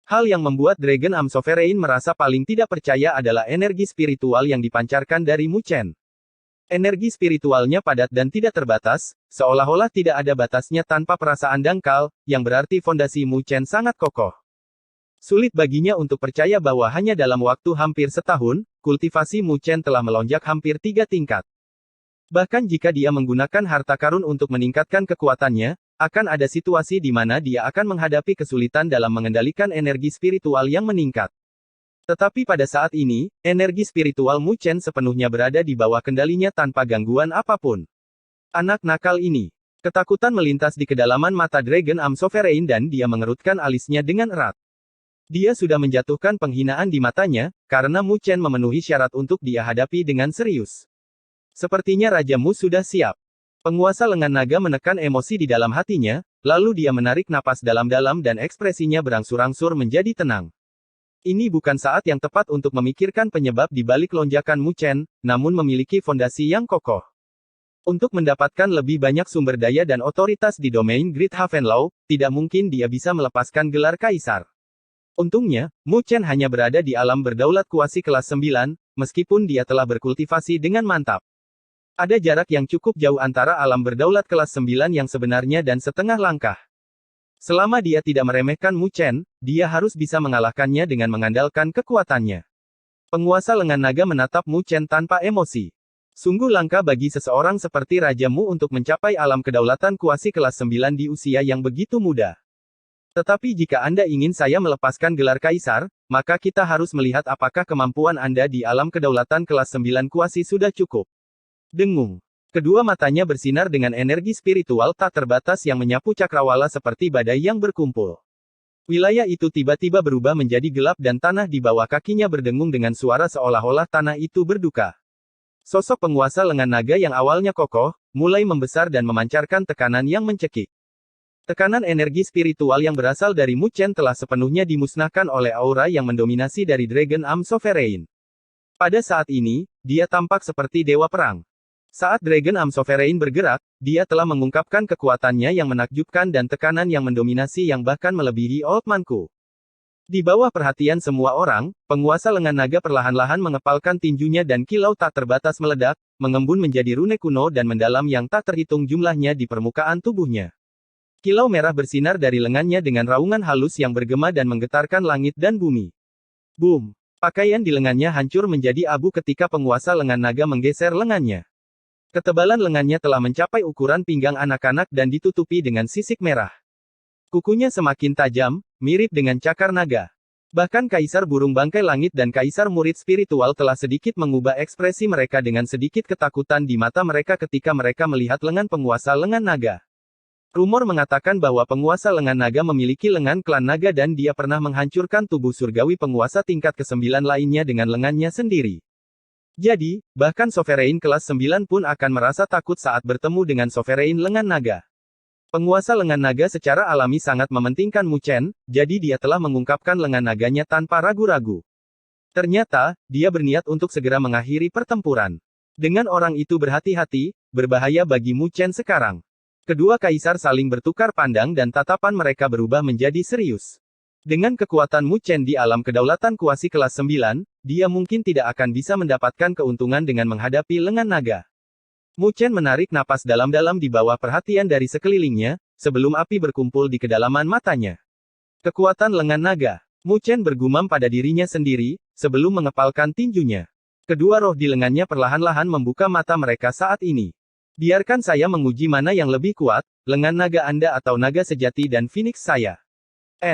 Hal yang membuat Dragon Am Sovereign merasa paling tidak percaya adalah energi spiritual yang dipancarkan dari Mu Chen. Energi spiritualnya padat dan tidak terbatas, seolah-olah tidak ada batasnya tanpa perasaan dangkal, yang berarti fondasi Mu Chen sangat kokoh. Sulit baginya untuk percaya bahwa hanya dalam waktu hampir setahun, kultivasi Mu Chen telah melonjak hampir 3 tingkat. Bahkan jika dia menggunakan harta karun untuk meningkatkan kekuatannya, akan ada situasi di mana dia akan menghadapi kesulitan dalam mengendalikan energi spiritual yang meningkat. Tetapi pada saat ini, energi spiritual Mu Chen sepenuhnya berada di bawah kendalinya tanpa gangguan apapun. Anak nakal ini. Ketakutan melintas di kedalaman mata Dragon Am Sovereign dan dia mengerutkan alisnya dengan erat. Dia sudah menjatuhkan penghinaan di matanya, karena Mu Chen memenuhi syarat untuk dia hadapi dengan serius. Sepertinya Raja Mu sudah siap. Penguasa lengan naga menekan emosi di dalam hatinya, lalu dia menarik napas dalam-dalam dan ekspresinya berangsur-angsur menjadi tenang. Ini bukan saat yang tepat untuk memikirkan penyebab di balik lonjakan Mu Chen, namun memiliki fondasi yang kokoh. Untuk mendapatkan lebih banyak sumber daya dan otoritas di domain Great Havenlaw, tidak mungkin dia bisa melepaskan gelar kaisar. Untungnya, Mu Chen hanya berada di alam berdaulat kuasi kelas 9, meskipun dia telah berkultivasi dengan mantap. Ada jarak yang cukup jauh antara alam berdaulat kelas 9 yang sebenarnya dan setengah langkah. Selama dia tidak meremehkan Mu Chen, dia harus bisa mengalahkannya dengan mengandalkan kekuatannya. Penguasa lengan naga menatap Mu Chen tanpa emosi. Sungguh langka bagi seseorang seperti Raja Mu untuk mencapai alam kedaulatan kuasi kelas 9 di usia yang begitu muda. Tetapi jika Anda ingin saya melepaskan gelar kaisar, maka kita harus melihat apakah kemampuan Anda di alam kedaulatan kelas 9 kuasi sudah cukup. Dengung. Kedua matanya bersinar dengan energi spiritual tak terbatas yang menyapu cakrawala seperti badai yang berkumpul. Wilayah itu tiba-tiba berubah menjadi gelap dan tanah di bawah kakinya berdengung dengan suara seolah-olah tanah itu berduka. Sosok penguasa lengan naga yang awalnya kokoh, mulai membesar dan memancarkan tekanan yang mencekik. Tekanan energi spiritual yang berasal dari Mu Chen telah sepenuhnya dimusnahkan oleh aura yang mendominasi dari Dragon Arm Sovereign. Pada saat ini, dia tampak seperti dewa perang. Saat Dragon Arm Sovereign bergerak, dia telah mengungkapkan kekuatannya yang menakjubkan dan tekanan yang mendominasi yang bahkan melebihi Old Manku. Di bawah perhatian semua orang, penguasa lengan naga perlahan-lahan mengepalkan tinjunya dan kilau tak terbatas meledak, mengembun menjadi rune kuno dan mendalam yang tak terhitung jumlahnya di permukaan tubuhnya. Kilau merah bersinar dari lengannya dengan raungan halus yang bergema dan menggetarkan langit dan bumi. Boom! Pakaian di lengannya hancur menjadi abu ketika penguasa lengan naga menggeser lengannya. Ketebalan lengannya telah mencapai ukuran pinggang anak-anak dan ditutupi dengan sisik merah. Kukunya semakin tajam, mirip dengan cakar naga. Bahkan Kaisar Burung Bangkai Langit dan Kaisar Murid Spiritual telah sedikit mengubah ekspresi mereka dengan sedikit ketakutan di mata mereka ketika mereka melihat lengan penguasa lengan naga. Rumor mengatakan bahwa penguasa lengan naga memiliki lengan klan naga dan dia pernah menghancurkan tubuh surgawi penguasa tingkat ke-9 lainnya dengan lengannya sendiri. Jadi, bahkan Sovereign kelas 9 pun akan merasa takut saat bertemu dengan Sovereign lengan naga. Penguasa lengan naga secara alami sangat mementingkan Mu Chen, jadi dia telah mengungkapkan lengan naganya tanpa ragu-ragu. Ternyata, dia berniat untuk segera mengakhiri pertempuran. Dengan orang itu berhati-hati, berbahaya bagi Mu Chen sekarang. Kedua kaisar saling bertukar pandang dan tatapan mereka berubah menjadi serius. Dengan kekuatan Mu Chen di alam kedaulatan kuasi kelas 9, dia mungkin tidak akan bisa mendapatkan keuntungan dengan menghadapi lengan naga. Mu Chen menarik napas dalam-dalam di bawah perhatian dari sekelilingnya, sebelum api berkumpul di kedalaman matanya. Kekuatan lengan naga. Mu Chen bergumam pada dirinya sendiri, sebelum mengepalkan tinjunya. Kedua roh di lengannya perlahan-lahan membuka mata mereka saat ini. Biarkan saya menguji mana yang lebih kuat, lengan naga Anda atau naga sejati dan Phoenix saya.